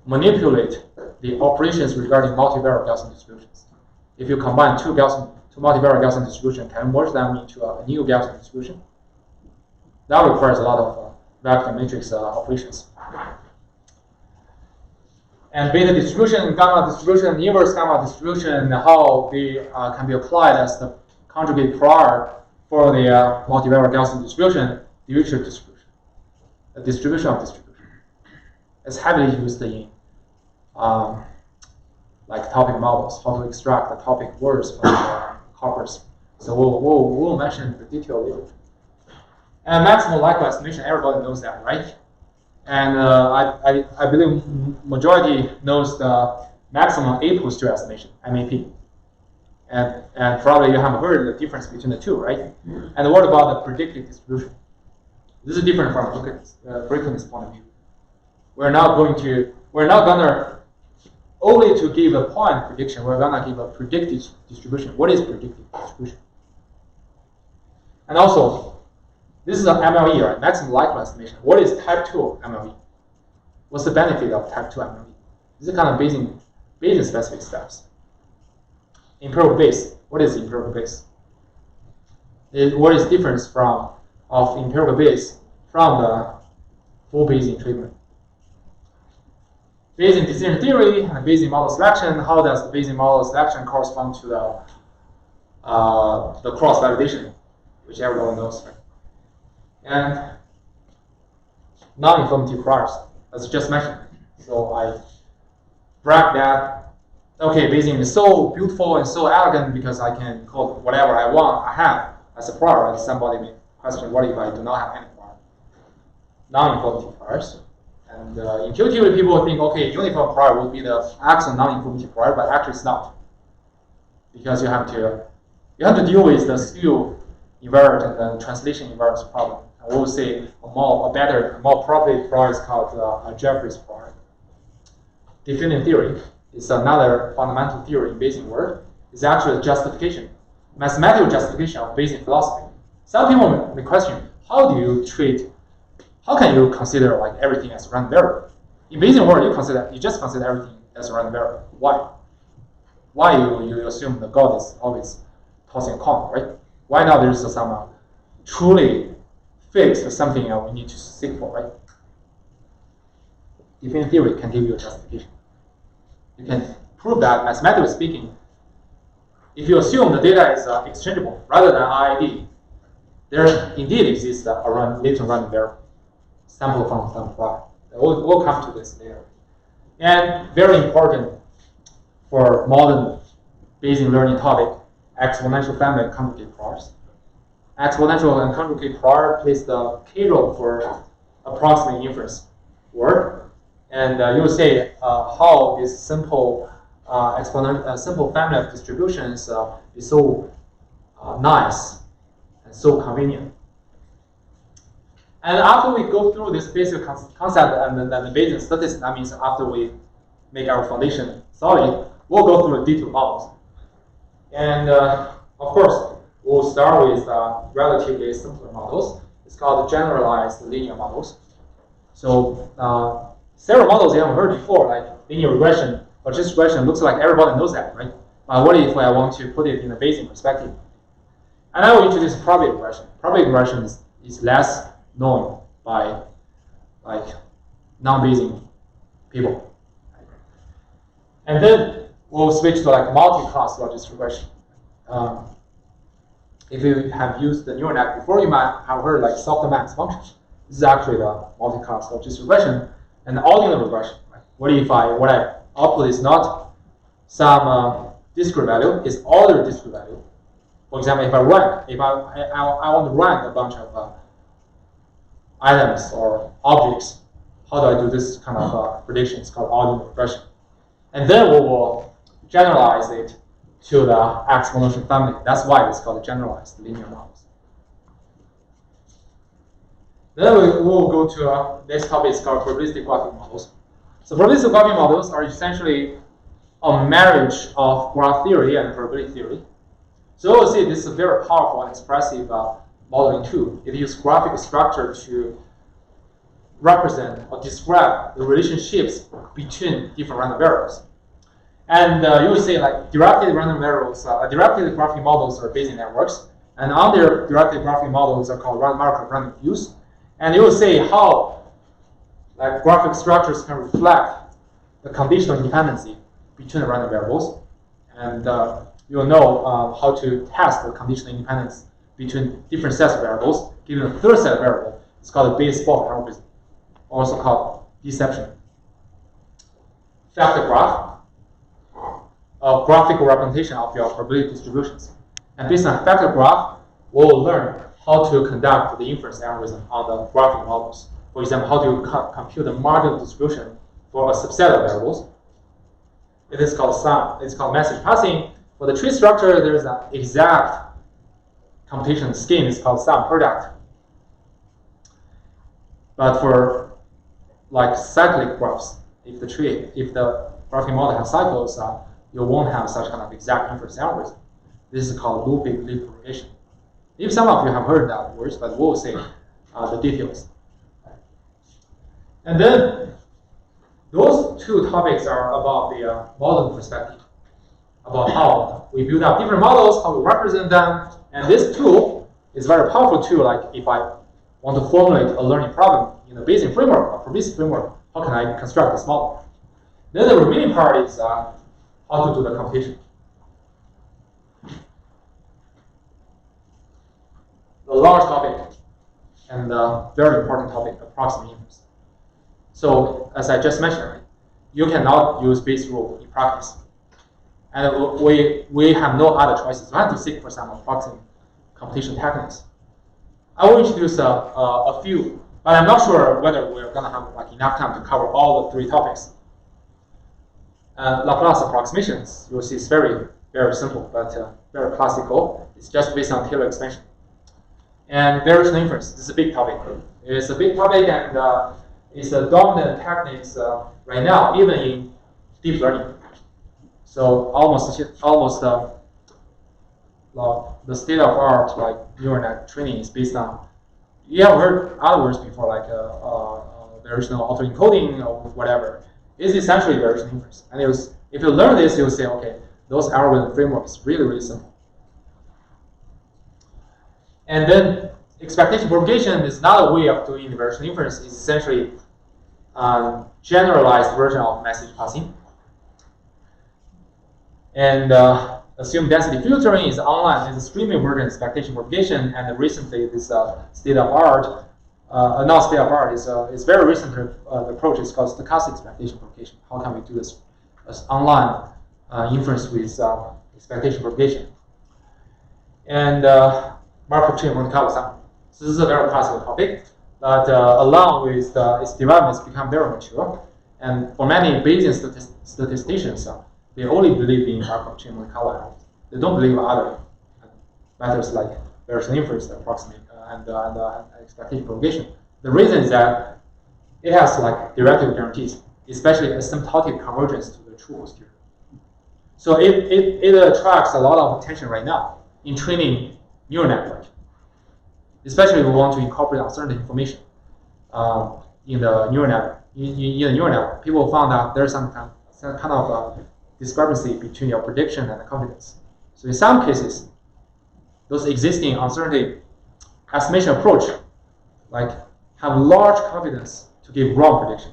manipulate the operations regarding multivariate Gaussian distributions. If you combine two multivariate Gaussian distributions, can merge them into a new Gaussian distribution. That requires a lot of vector matrix operations. And beta distribution, gamma distribution, inverse gamma distribution, how they can be applied as the conjugate prior for the multivariate Gaussian distribution, Dirichlet distribution, the distribution of distribution. It's heavily used in like topic models, how to extract the topic words from the corpus. So we'll mention the detail later. And maximal likelihood estimation, everybody knows that, right? And I believe majority knows the maximum A posterior estimation, MAP. And probably you have heard the difference between the two, right? And what about the predictive distribution? This is different from frequency point of view. We're not gonna only to give a point prediction, we're gonna give a predictive distribution. What is predictive distribution? And also, this is an MLE, right? Maximum likelihood estimation. What is type 2 MLE? What's the benefit of type 2 MLE? This is kind of Bayesian specific steps. Empirical base. What is empirical base? What is difference of empirical base from the full Bayesian treatment? Bayesian decision theory and Bayesian model selection. How does the Bayesian model selection correspond to the cross validation, which everyone knows, right? And non-informative priors, as just mentioned. So I brag that, okay, Bayesian is so beautiful and so elegant because I can code whatever I want, I have as a prior. And somebody may question, what if I do not have any prior? Non-informative priors. And intuitively, people think, okay, uniform prior would be the actual non-informative prior, but actually it's not, because you have to deal with the skew invariant and the translation invariance problem. And we'll say a more appropriate prior is called Jeffrey's prior. Definitive theory is another fundamental theory in Bayesian world. It's actually a justification, mathematical justification of Bayesian philosophy. Some people may question, how can you consider like everything as a random variable? In Bayesian world, you just consider everything as a random variable. Why? Why you assume the God is always tossing a coin, right? Why not there's some truly fixed something we need to seek for, right? Definitive theory can give you a justification. You can prove that, mathematically speaking, if you assume the data is exchangeable rather than RID, there indeed exists a latent random variable, sample from some prior. We'll come to this later. And very important for modern Bayesian learning topic, exponential family and conjugate priors. Exponential and conjugate prior plays the key role for approximate inference work. And you will say how this simple simple family of distributions is so nice and so convenient. And after we go through this basic concept and then the Bayesian statistics, that means after we make our foundation solid, we'll go through the detailed models. And of course, we'll start with relatively simpler models. It's called generalized linear models. So several models you haven't heard before, like linear regression, logistic regression, looks like everybody knows that, right? But what if I want to put it in a Bayesian perspective? And I will introduce probability regression. Probability regression is less known by like non-Bayesian people. And then we'll switch to like multi-class logistic regression. If you have used the neural net before, you might have heard like softmax functions. This is actually the multi-class logistic regression and the ordinal regression. Right? What I output is not some discrete value, it's ordered discrete value. For example, if I want to rank a bunch of items or objects, how do I do this kind of prediction? It's called ordinal regression. And then we will generalize it to the exponential family. That's why it's called generalized linear models. Then we will go to this topic. It's called probabilistic graphing models. So probabilistic graphing models are essentially a marriage of graph theory and probability theory. So we'll see this is a very powerful and expressive modeling tool. It uses graphic structure to represent or describe the relationships between different random variables. And you will see like directed random variables, directed graphing models are Bayesian networks, and other directed graphing models are called Markov random views. And you will see how like graphic structures can reflect the conditional independency between the random variables, and you will know how to test the conditional independence between different sets of variables given a third set of variables. It's called a Bayes-Fogg algorithm, also called deception. Factor graph, a graphical representation of your probability distributions. And based on factor graph, we'll learn how to conduct the inference algorithm on the graphing models. For example, how to compute the marginal distribution for a subset of variables. It is called sum. It's called message passing. For the tree structure, there's an exact computation scheme. It's called sum product. But for like cyclic graphs, if the graphing model has cycles, you won't have such kind of exact inference algorithm. This is called looping leaf propagation. If some of you have heard that word, but we'll say the details. And then those two topics are about the modeling perspective, about how we build up different models, how we represent them. And this tool is a very powerful tool. Like if I want to formulate a learning problem in a Bayesian framework or probabilistic framework, how can I construct this model? Then the remaining part is how to do the computation. The large topic and very important topic, approximate inference. So as I just mentioned, right, you cannot use Bayes' rule in practice. And we have no other choices. We have to seek for some approximate computation techniques. I will introduce a few, but I'm not sure whether we're going to have like enough time to cover all the three topics. Laplace approximations, you will see it's very, very simple, but very classical. It's just based on Taylor expansion. And variational inference, this is a big topic. It's a big topic, and it's a dominant techniques right now, even in deep learning. So almost the state of art, like neural net training, is based on. You have heard other words before, like variational autoencoding or whatever. It's essentially variational inference. And if you learn this, you'll say, okay, those algorithm frameworks really, really simple. And then expectation propagation is another way of doing the variational inference. It's essentially generalized version of message passing. And assumed density filtering is online, is a streaming version of expectation propagation. And recently, this state of art, not state of art, is very recent approach. It's called stochastic expectation propagation. How can we do this as online inference with expectation propagation? And Markov chain Monte Carlo sum. So this is a very classical topic, but along with its development, it's become very mature. And for many Bayesian statisticians, they only believe in Markov chain Monte Carlo. They don't believe in other methods like variational inference, approximate, and expectation propagation. The reason is that it has like directive guarantees, especially asymptotic convergence to the true posterior. So it attracts a lot of attention right now in training neural network. Especially if we want to incorporate uncertainty information in the neural network. In the neural network, people found out there's some kind of discrepancy between your prediction and the confidence. So in some cases, those existing uncertainty estimation approach, like have large confidence to give wrong prediction.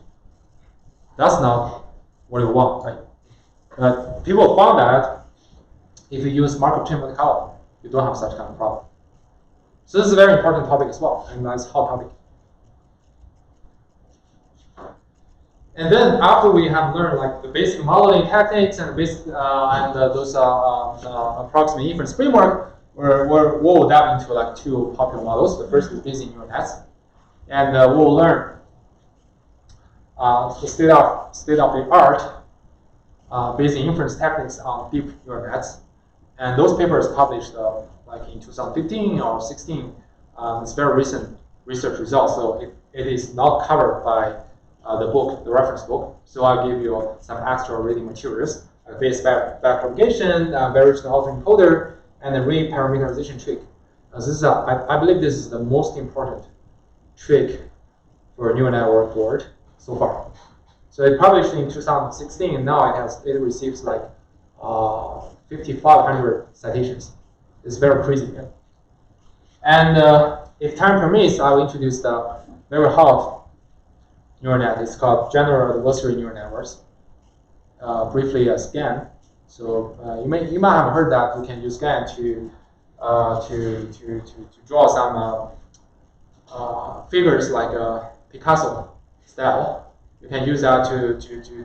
That's not what we want, right? People found that if you use Markov chain Monte Carlo, you don't have such kind of problem. So this is a very important topic as well, and that's hot topic. And then after we have learned like the basic modeling techniques and basic those approximate inference framework, we'll dive into like two popular models. The first is Bayesian neural nets, and we'll learn the state of the art Bayesian inference techniques on deep neural nets. And those papers published like in 2015 or 16. It's very recent research results, so it is not covered by the book, the reference book. So I'll give you some extra reading materials, like base back propagation, variational autoencoder, and the ring parameterization trick. This is I believe this is the most important trick for neural network board so far. So it published in 2016, and now it receives like 5,500 citations. It's very crazy. And if time permits, I will introduce the very hot neural net. It's called general adversarial neural networks. Briefly, GAN. So you might have heard that you can use GAN to draw some figures like Picasso style. You can use that to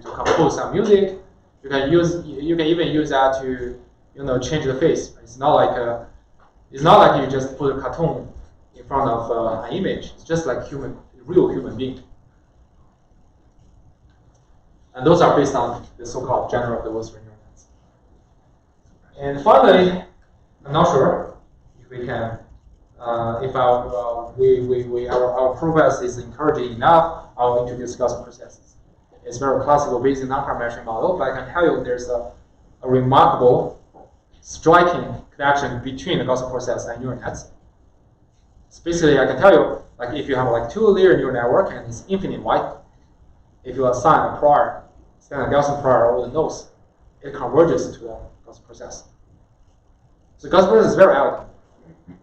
compose some music. You can even use that to change the face. It's not like you just put a cartoon in front of an image. It's just like real human being. And those are based on the so-called general adversarial neural nets. And finally, I'm not sure if we can, if our progress is encouraging enough, I'll introduce Gaussian processes. It's very classical Bayesian non-parametric model, but I can tell you there's a remarkable, striking connection between the Gaussian process and neural nets. Basically, I can tell you, like if you have like two-layer neural network and it's infinite wide, if you assign a prior, send a Gaussian prior over the nodes, it converges to a Gaussian process. So Gaussian process is very elegant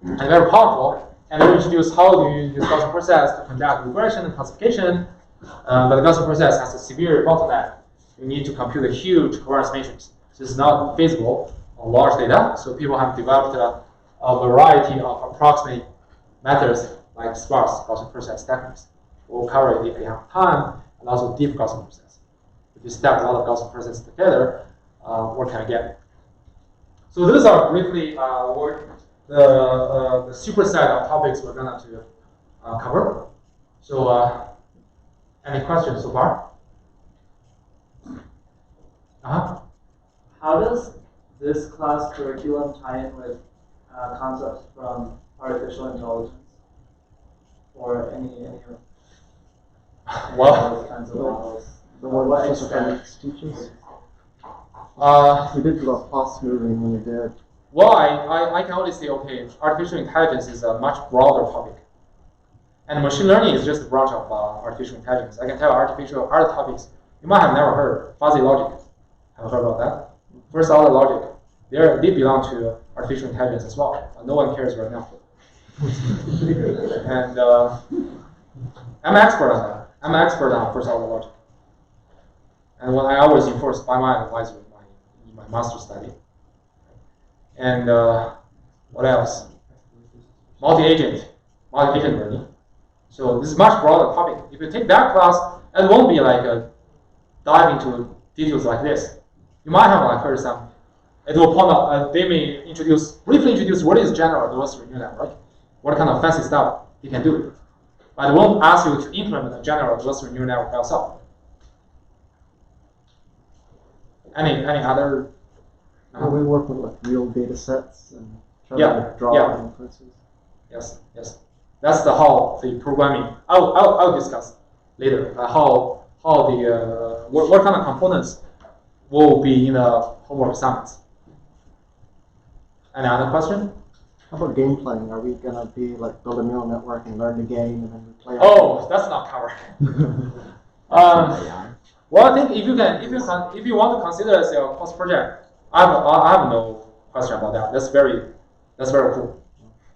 and very powerful. And we introduce how do you use Gaussian process to conduct regression and classification. But the Gaussian process has a severe bottleneck. You need to compute a huge covariance matrix. This is not feasible on large data. So people have developed a variety of approximate methods like sparse Gaussian process techniques. We'll cover it if we have time, and also deep Gaussian process. If you stack a lot of Gaussian processes together, what can I get? So those are briefly the superset of topics we're going to cover. So any questions so far? How does this class curriculum tie in with concepts from artificial intelligence or any of those kinds of models? The one What Professor extent? Felix teaches. We did do a fast moving when we did. Well, I can only say, okay, artificial intelligence is a much broader topic. And machine learning is just a branch of artificial intelligence. I can tell other topics you might have never heard. Fuzzy logic. Have you heard about that? First order logic. They belong to artificial intelligence as well. No one cares right now. And I'm an expert on that. I'm an expert on first order logic. And what I always enforce by my advisor in my master's study. And what else? Multi-agent learning. So this is much broader topic. If you take that class, it won't be like dive into details like this. You might have like heard some. It will point out. They may briefly introduce what is general adversarial neural network, what kind of fancy stuff you can do. But it won't ask you to implement a general adversarial neural network by yourself. Any other? Well, we work with like real data sets and try Yeah, to draw yeah. inferences. Yes. That's the programming. I'll discuss later how the what kind of components will be in the homework assignments. Any other question? How about game playing? Are we gonna be like build a neural network and learn the game and then we play? Oh, that's not covered. Well, I think if you want to consider as a course project, I have no question about that. That's very cool.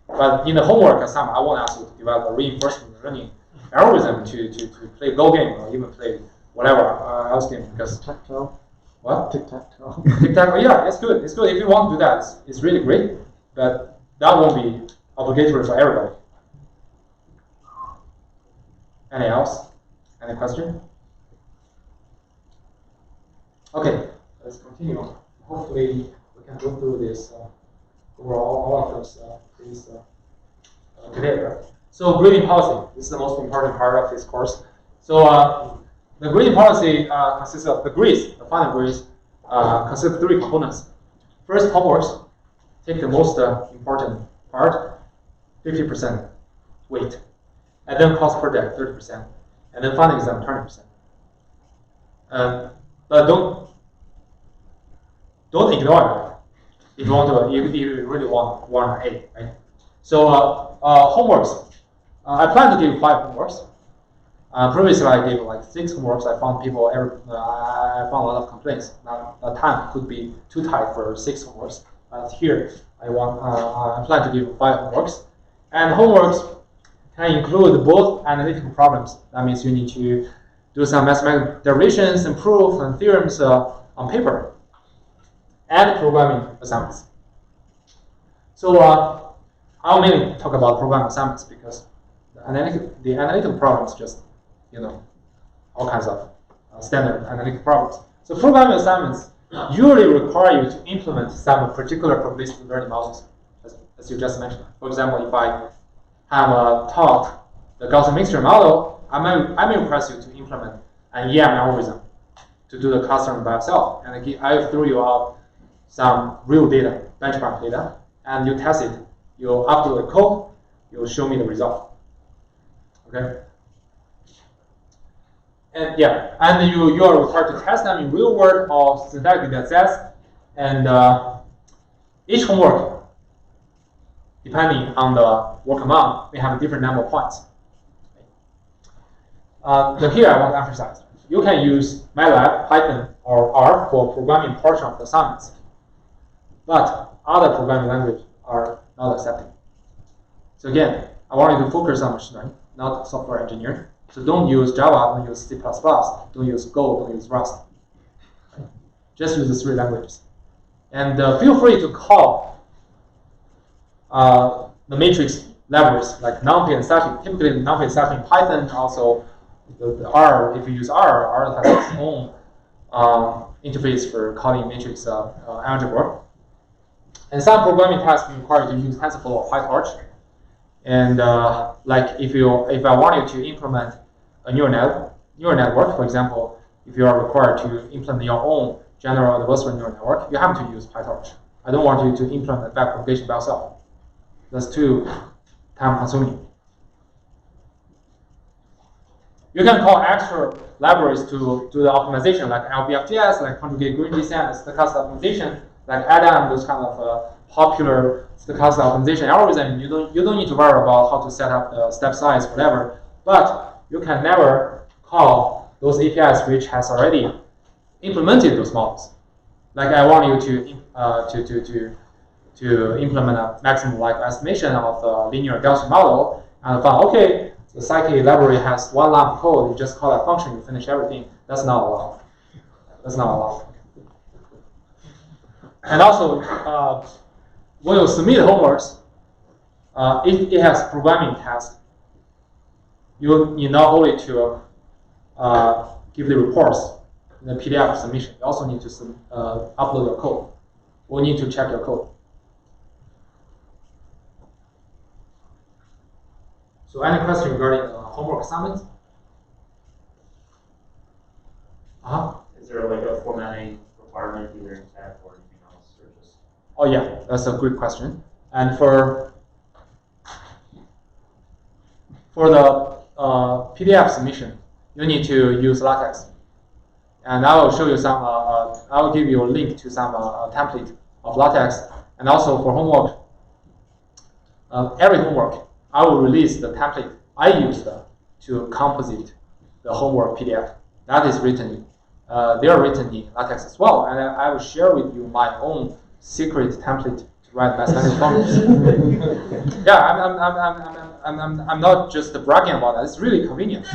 But in the homework assignment, I won't ask you to develop a reinforcement learning algorithm to play Go game or even play whatever else game because Tic-tac-toe. what? Tic-tac-toe. Tic-tac, yeah, it's good. It's good if you want to do that. It's really great, but that won't be obligatory for everybody. Any else? Any question? Okay, let's continue. Hopefully, we can go through this overall all of those things today. Right? So, grading policy. This is the most important part of this course. So, the grading policy consists of the grades, the final grades, consists of 3 components. First, homeworks. Take the most important part, 50% weight. And then course project, 30%. And then final exam, 20%. But don't ignore that if you want to, if you really want an A, right? So homeworks. I plan to give 5 homeworks. Previously, I gave like 6 homeworks. I found I found a lot of complaints. Now, the time could be too tight for 6 homeworks. But here, I plan to give 5 homeworks. And homeworks can include both analytical problems. That means you need to do some mathematical derivations and proofs and theorems on paper, and programming assignments. So I'll mainly talk about programming assignments because the analytical problems just, all kinds of standard analytical problems. So programming assignments usually require you to implement some particular probabilistic learning models, as you just mentioned. For example, if I have taught the Gaussian mixture model, I may request you to implement an EM algorithm to do the clustering by itself, and I throw you out some real data, benchmark data, and you test it. You upload the code, you show me the result. Okay. And and you are required to test them in real world or synthetic data sets, and each homework, depending on the work amount, may have a different number of points. Here I want to emphasize, you can use MATLAB, Python, or R for programming portion of the assignments, but other programming languages are not accepted. So again, I want you to focus on machine learning, not software engineering. So don't use Java, don't use C++, don't use Go, don't use Rust. Just use the 3 languages. And feel free to call the matrix libraries like NumPy and Scipy. Typically, NumPy and Scipy in Python, also the R, if you use R has its own interface for calling matrix algebra. And some programming tasks require you to use TensorFlow or PyTorch. And like if I want you to implement a neural network, for example, if you are required to implement your own general adversarial neural network, you have to use PyTorch. I don't want you to implement backpropagation by yourself. That's too time-consuming. You can call extra libraries to do the optimization, like LBFGS, like conjugate gradient descent, stochastic optimization, like ADAM, those kind of popular stochastic optimization algorithm. You don't need to worry about how to set up the step size, whatever. But you can never call those APIs which has already implemented those models. Like I want you to implement a maximum likelihood estimation of the linear Gaussian model, and found okay, the Scikit library has 1 line of code. You just call that function, you finish everything. That's not allowed. That's not allowed. And also, when you submit homeworks, it has programming tasks. You need not only to give the reports in the PDF submission, you also need to upload your code. We need to check your code. So any question regarding homework assignments? Is there like a formatting requirement either in tech or anything else, or just? Oh yeah, that's a good question. And for the PDF submission, you need to use LaTeX. And I will show you some. I will give you a link to some template of LaTeX. And also for homework, every homework, I will release the template I used to composite the homework PDF. That is written. They are written in LaTeX as well, and I will share with you my own secret template to write mathematical formulas. Yeah, I'm not just bragging about that. It's really convenient.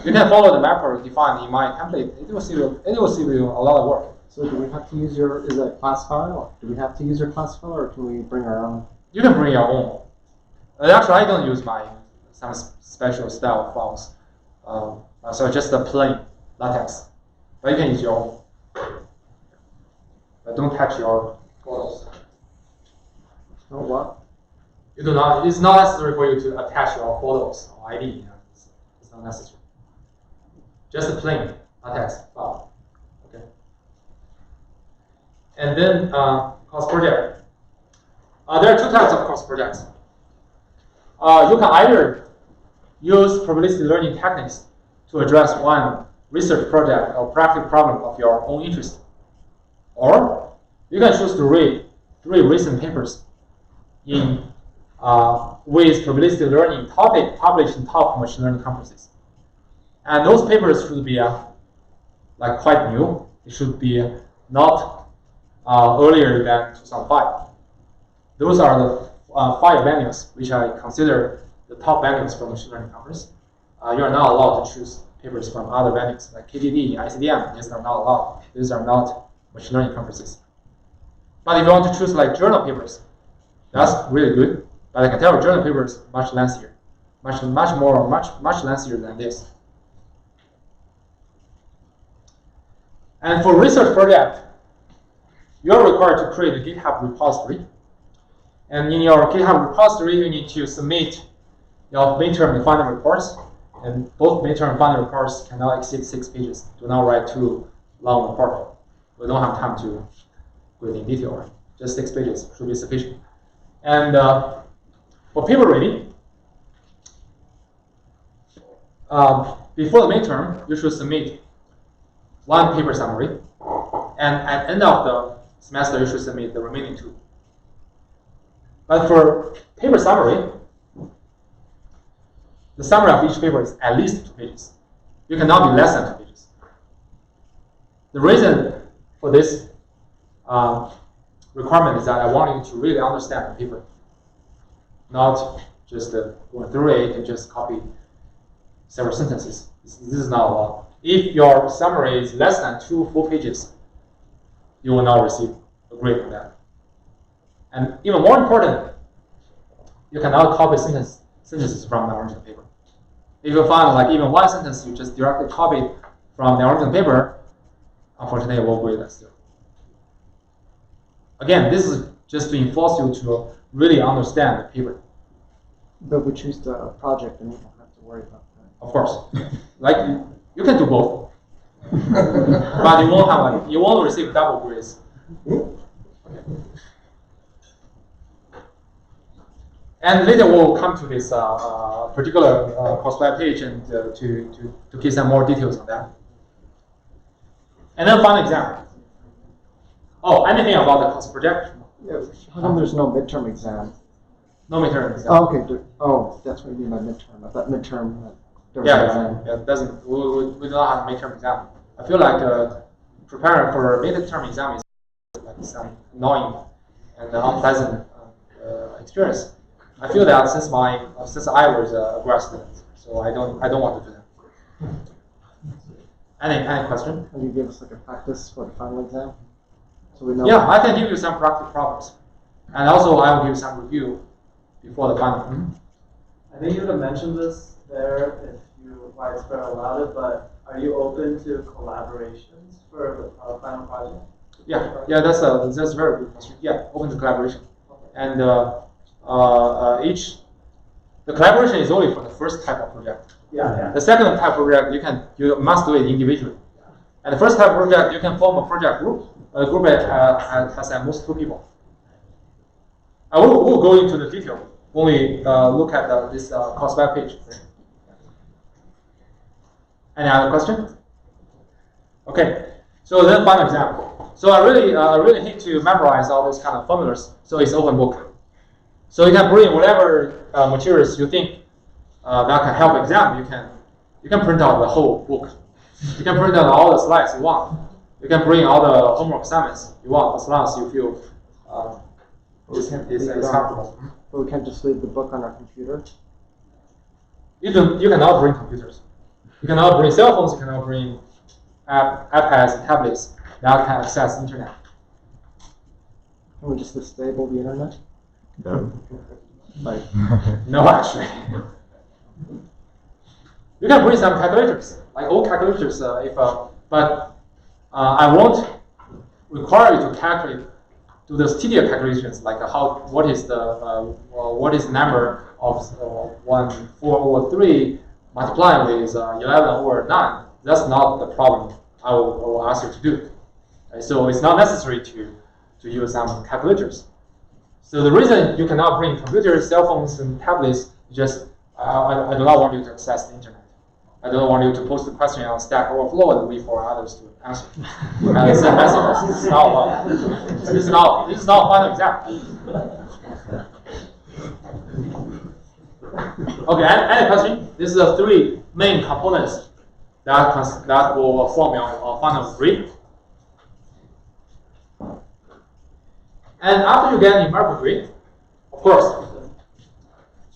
You can follow the macro defined in my template. It will save you a lot of work. So do we have to use is that classifier? Or do we have to use your classifier, or can we bring our own? You can bring your own. Actually, I don't use some special style files. So just a plain LaTeX. But you can use your own. But don't touch your photos. Oh, what? You do not. It's not necessary for you to attach your photos or ID. It's not necessary. Just a plain LaTeX file. Okay. And then course project. There are two types of course projects. You can either use probabilistic learning techniques to address one research project or practical problem of your own interest. Or you can choose to read 3 recent papers in with probabilistic learning topic published in top machine learning conferences. And those papers should be like quite new. It should be not earlier than 2005. Those are the 5 venues which I consider the top venues for machine learning conference. You are not allowed to choose papers from other venues like KDD, ICDM. These are not allowed. These are not machine learning conferences. But if you want to choose like journal papers, that's really good. But I can tell you journal papers much lengthier, much lengthier than this. And for research project, you are required to create a GitHub repository. And in your GitHub repository, you need to submit your midterm and final reports. And both midterm and final reports cannot exceed 6 pages. Do not write too long report. We don't have time to go in detail. Just 6 pages should be sufficient. And for paper reading, before the midterm, you should submit 1 paper summary. And at the end of the semester, you should submit the remaining 2. But for paper summary, the summary of each paper is at least 2 pages. You cannot be less than 2 pages. The reason for this requirement is that I want you to really understand the paper, not just going through it and just copy several sentences. This is not allowed. If your summary is less than 2 full pages, you will not receive a grade for that. And even more important, you cannot copy sentences from the original paper. If you find like even 1 sentence you just directly copied from the original paper, unfortunately it will grade that still. Again, this is just to enforce you to really understand the paper. But we choose the project and you don't have to worry about that. Of course. Like you can do both. But you won't have you won't receive double grades. Okay. And later we'll come to this particular course web page and to give some more details on that. And then final exam. Oh, anything about the course project? Yeah, how come there's no midterm exam? No midterm exam. Oh, okay. Oh, that's what you mean by midterm. I thought midterm. There was an exam. Yeah, it doesn't. We do not have a midterm exam. I feel like preparing for a midterm exam is like some annoying and unpleasant experience. I feel that since I was a grad student, so I don't want to do that. Any question? Can you give us like a practice for the final exam, so we know? Yeah, I can give you some practical problems, and also I will give you some review before the final. I think you would have mentioned this there if you widespread allowed it, but are you open to collaborations for the final project? Yeah, that's a very good question. Yeah, open to collaboration, and the collaboration is only for the first type of project. Yeah. The second type of project you must do it individually. And the first type of project you can form a project group. A group has at most 2 people. I will go into the detail when we look at this course web page. Any other question? Okay. So then final example. So I really hate to memorize all those kind of formulas. So it's open book. So you can bring whatever materials you think that can help exam. You can print out the whole book. You can print out all the slides you want. You can bring all the homework assignments you want, as long as you feel it's comfortable. But we can't just leave the book on our computer. You cannot bring computers. You cannot bring cell phones. You cannot bring iPads and tablets that can access internet. Can we just disable the internet? No. Like, No, actually. You can bring some calculators, like old calculators, but I won't require you to calculate, do those tedious calculations, like what is the number of 1, 4 over 3 multiplied with 11 over 9. That's not the problem I will ask you to do. So it's not necessary to to use some calculators. So the reason you cannot bring computers, cell phones, and tablets is just I do not want you to access the internet. I don't want you to post the question on Stack Overflow and wait for others to answer. Send messages. This is not a final exam. Okay, any question? This is the three main components that will form your final grade. And after you get a numerical grade, of course,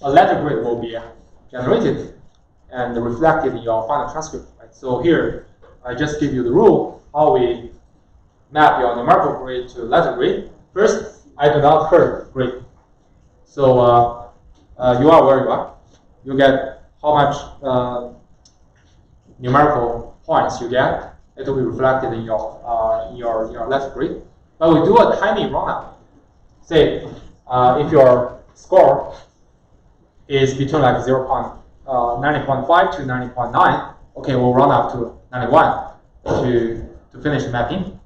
a letter grade will be generated and reflected in your final transcript. Right? So here, I just give you the rule how we map your numerical grade to letter grade. First, I do not curve grade. So you are where you are. You get how much numerical points you get. It will be reflected in your letter grade. But we do a tiny roundup. Say, if your score is between like 90.5 to 90.9, okay, we'll round up to 91 to finish the mapping.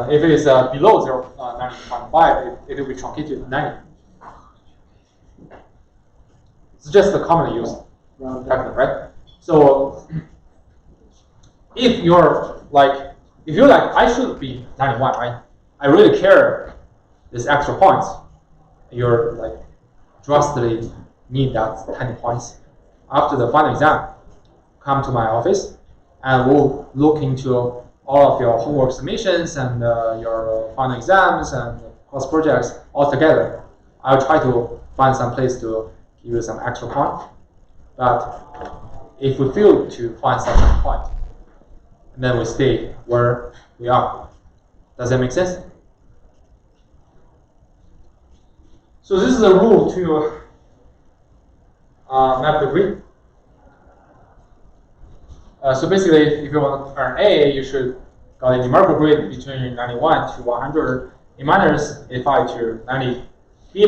If it is below 90.5, it will be truncated to 90. It's just a commonly used factor, right? So if you're like, I should be 91, right? I really care this extra points. You're like drastically need that 10 points. After the final exam, come to my office and we'll look into all of your homework submissions and your final exams and course projects all together. I'll try to find some place to give you some extra point. But if we fail to find such a point, then we stay where we are. Does that make sense? So this is a rule to map the grade. So basically, if you want to earn A, you should get a numerical grade between 91 to 100, A minus, A5 to 90, B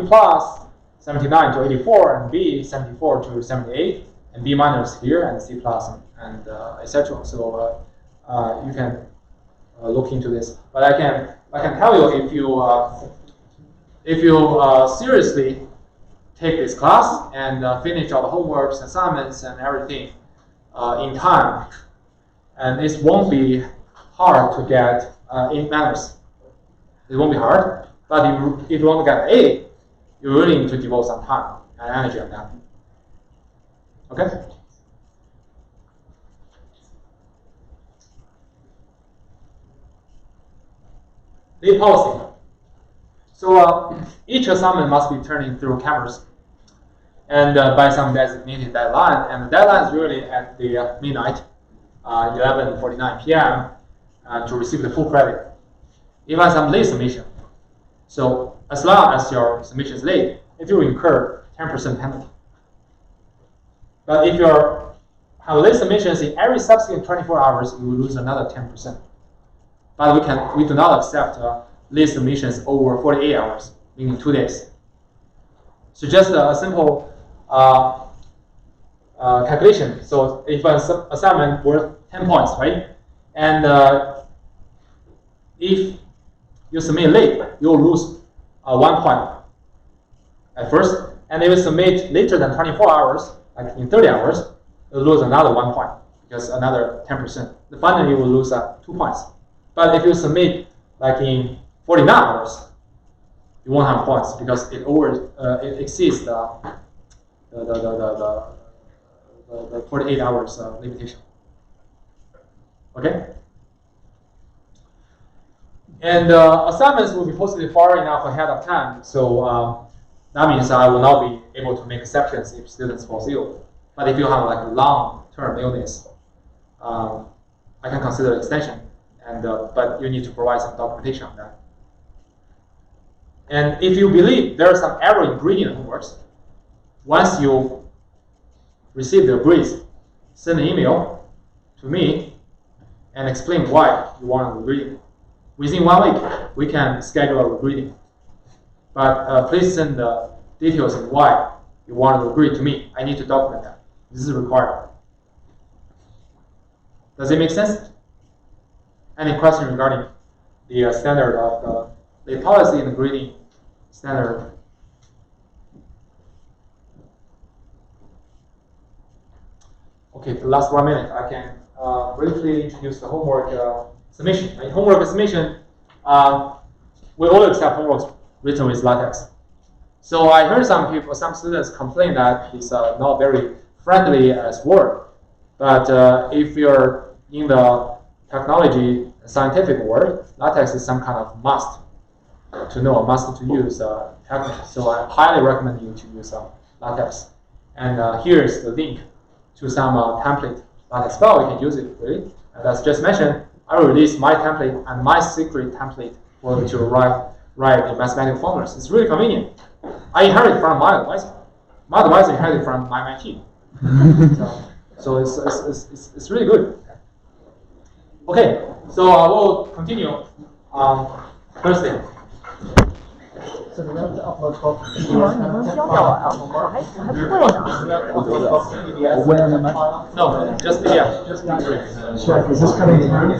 plus, 79 to 84, and B 74 to 78, and B minus here, and C plus, and etc. So you can look into this. But I can tell you if you seriously take this class and finish all the homeworks, assignments, and everything in time, and it won't be hard to get A minus. It won't be hard, but if you want to get A, you really need to devote some time and energy on that. Okay? Lead policy. So each assignment must be turned in through cameras and by some designated deadline. And the deadline is really at the midnight, 11:49 p.m. To receive the full credit. Even some late submission. So as long as your submission is late, it will incur 10% penalty. But if you have late submissions in every subsequent 24 hours, you will lose another 10%. But we do not accept late submissions over 48 hours, meaning 2 days. So just a simple calculation. So if an assignment worth 10 points, right? And if you submit late, you'll lose 1 point at first. And if you submit later than 24 hours, like in 30 hours, you'll lose another 1 point, because another 10%. Finally, you will lose 2 points. But if you submit like in 49 hours, you won't have points because it exceeds the 48 hours limitation. Okay? And assignments will be posted far enough ahead of time, so that means I will not be able to make exceptions if students fall ill. But if you have like a long-term illness, I can consider extension. And but you need to provide some documentation on that. And if you believe there is some error in grading homeworks, once you receive the grades, send an email to me and explain why you want regrading. Within 1 week, we can schedule a regrading. But please send the details of why you want to regrade to me. I need to document that. This is required. Does it make sense? Any question regarding the standard of the policy and grading standard. Okay, the last 1 minute, I can briefly introduce the homework submission. In homework submission, we all accept homework written with LaTeX. So I heard some students complain that it's not very friendly as Word. But if you're in the technology scientific world, LaTeX is some kind of must to know, must to use technique. So I highly recommend you to use LaTeX. And here's the link to some template LaTeX file. You can use it really. And as just mentioned, I will release my template and my secret template for you to write the mathematical formulas. It's really convenient. I inherited from my advisor. My advisor inherited from my team. So it's really good. Okay, so we'll continue on Thursday. 这里面是 upload code 是吗？你能教教我呀？我还不会呢。 No, just PDF. Check, is this coming through?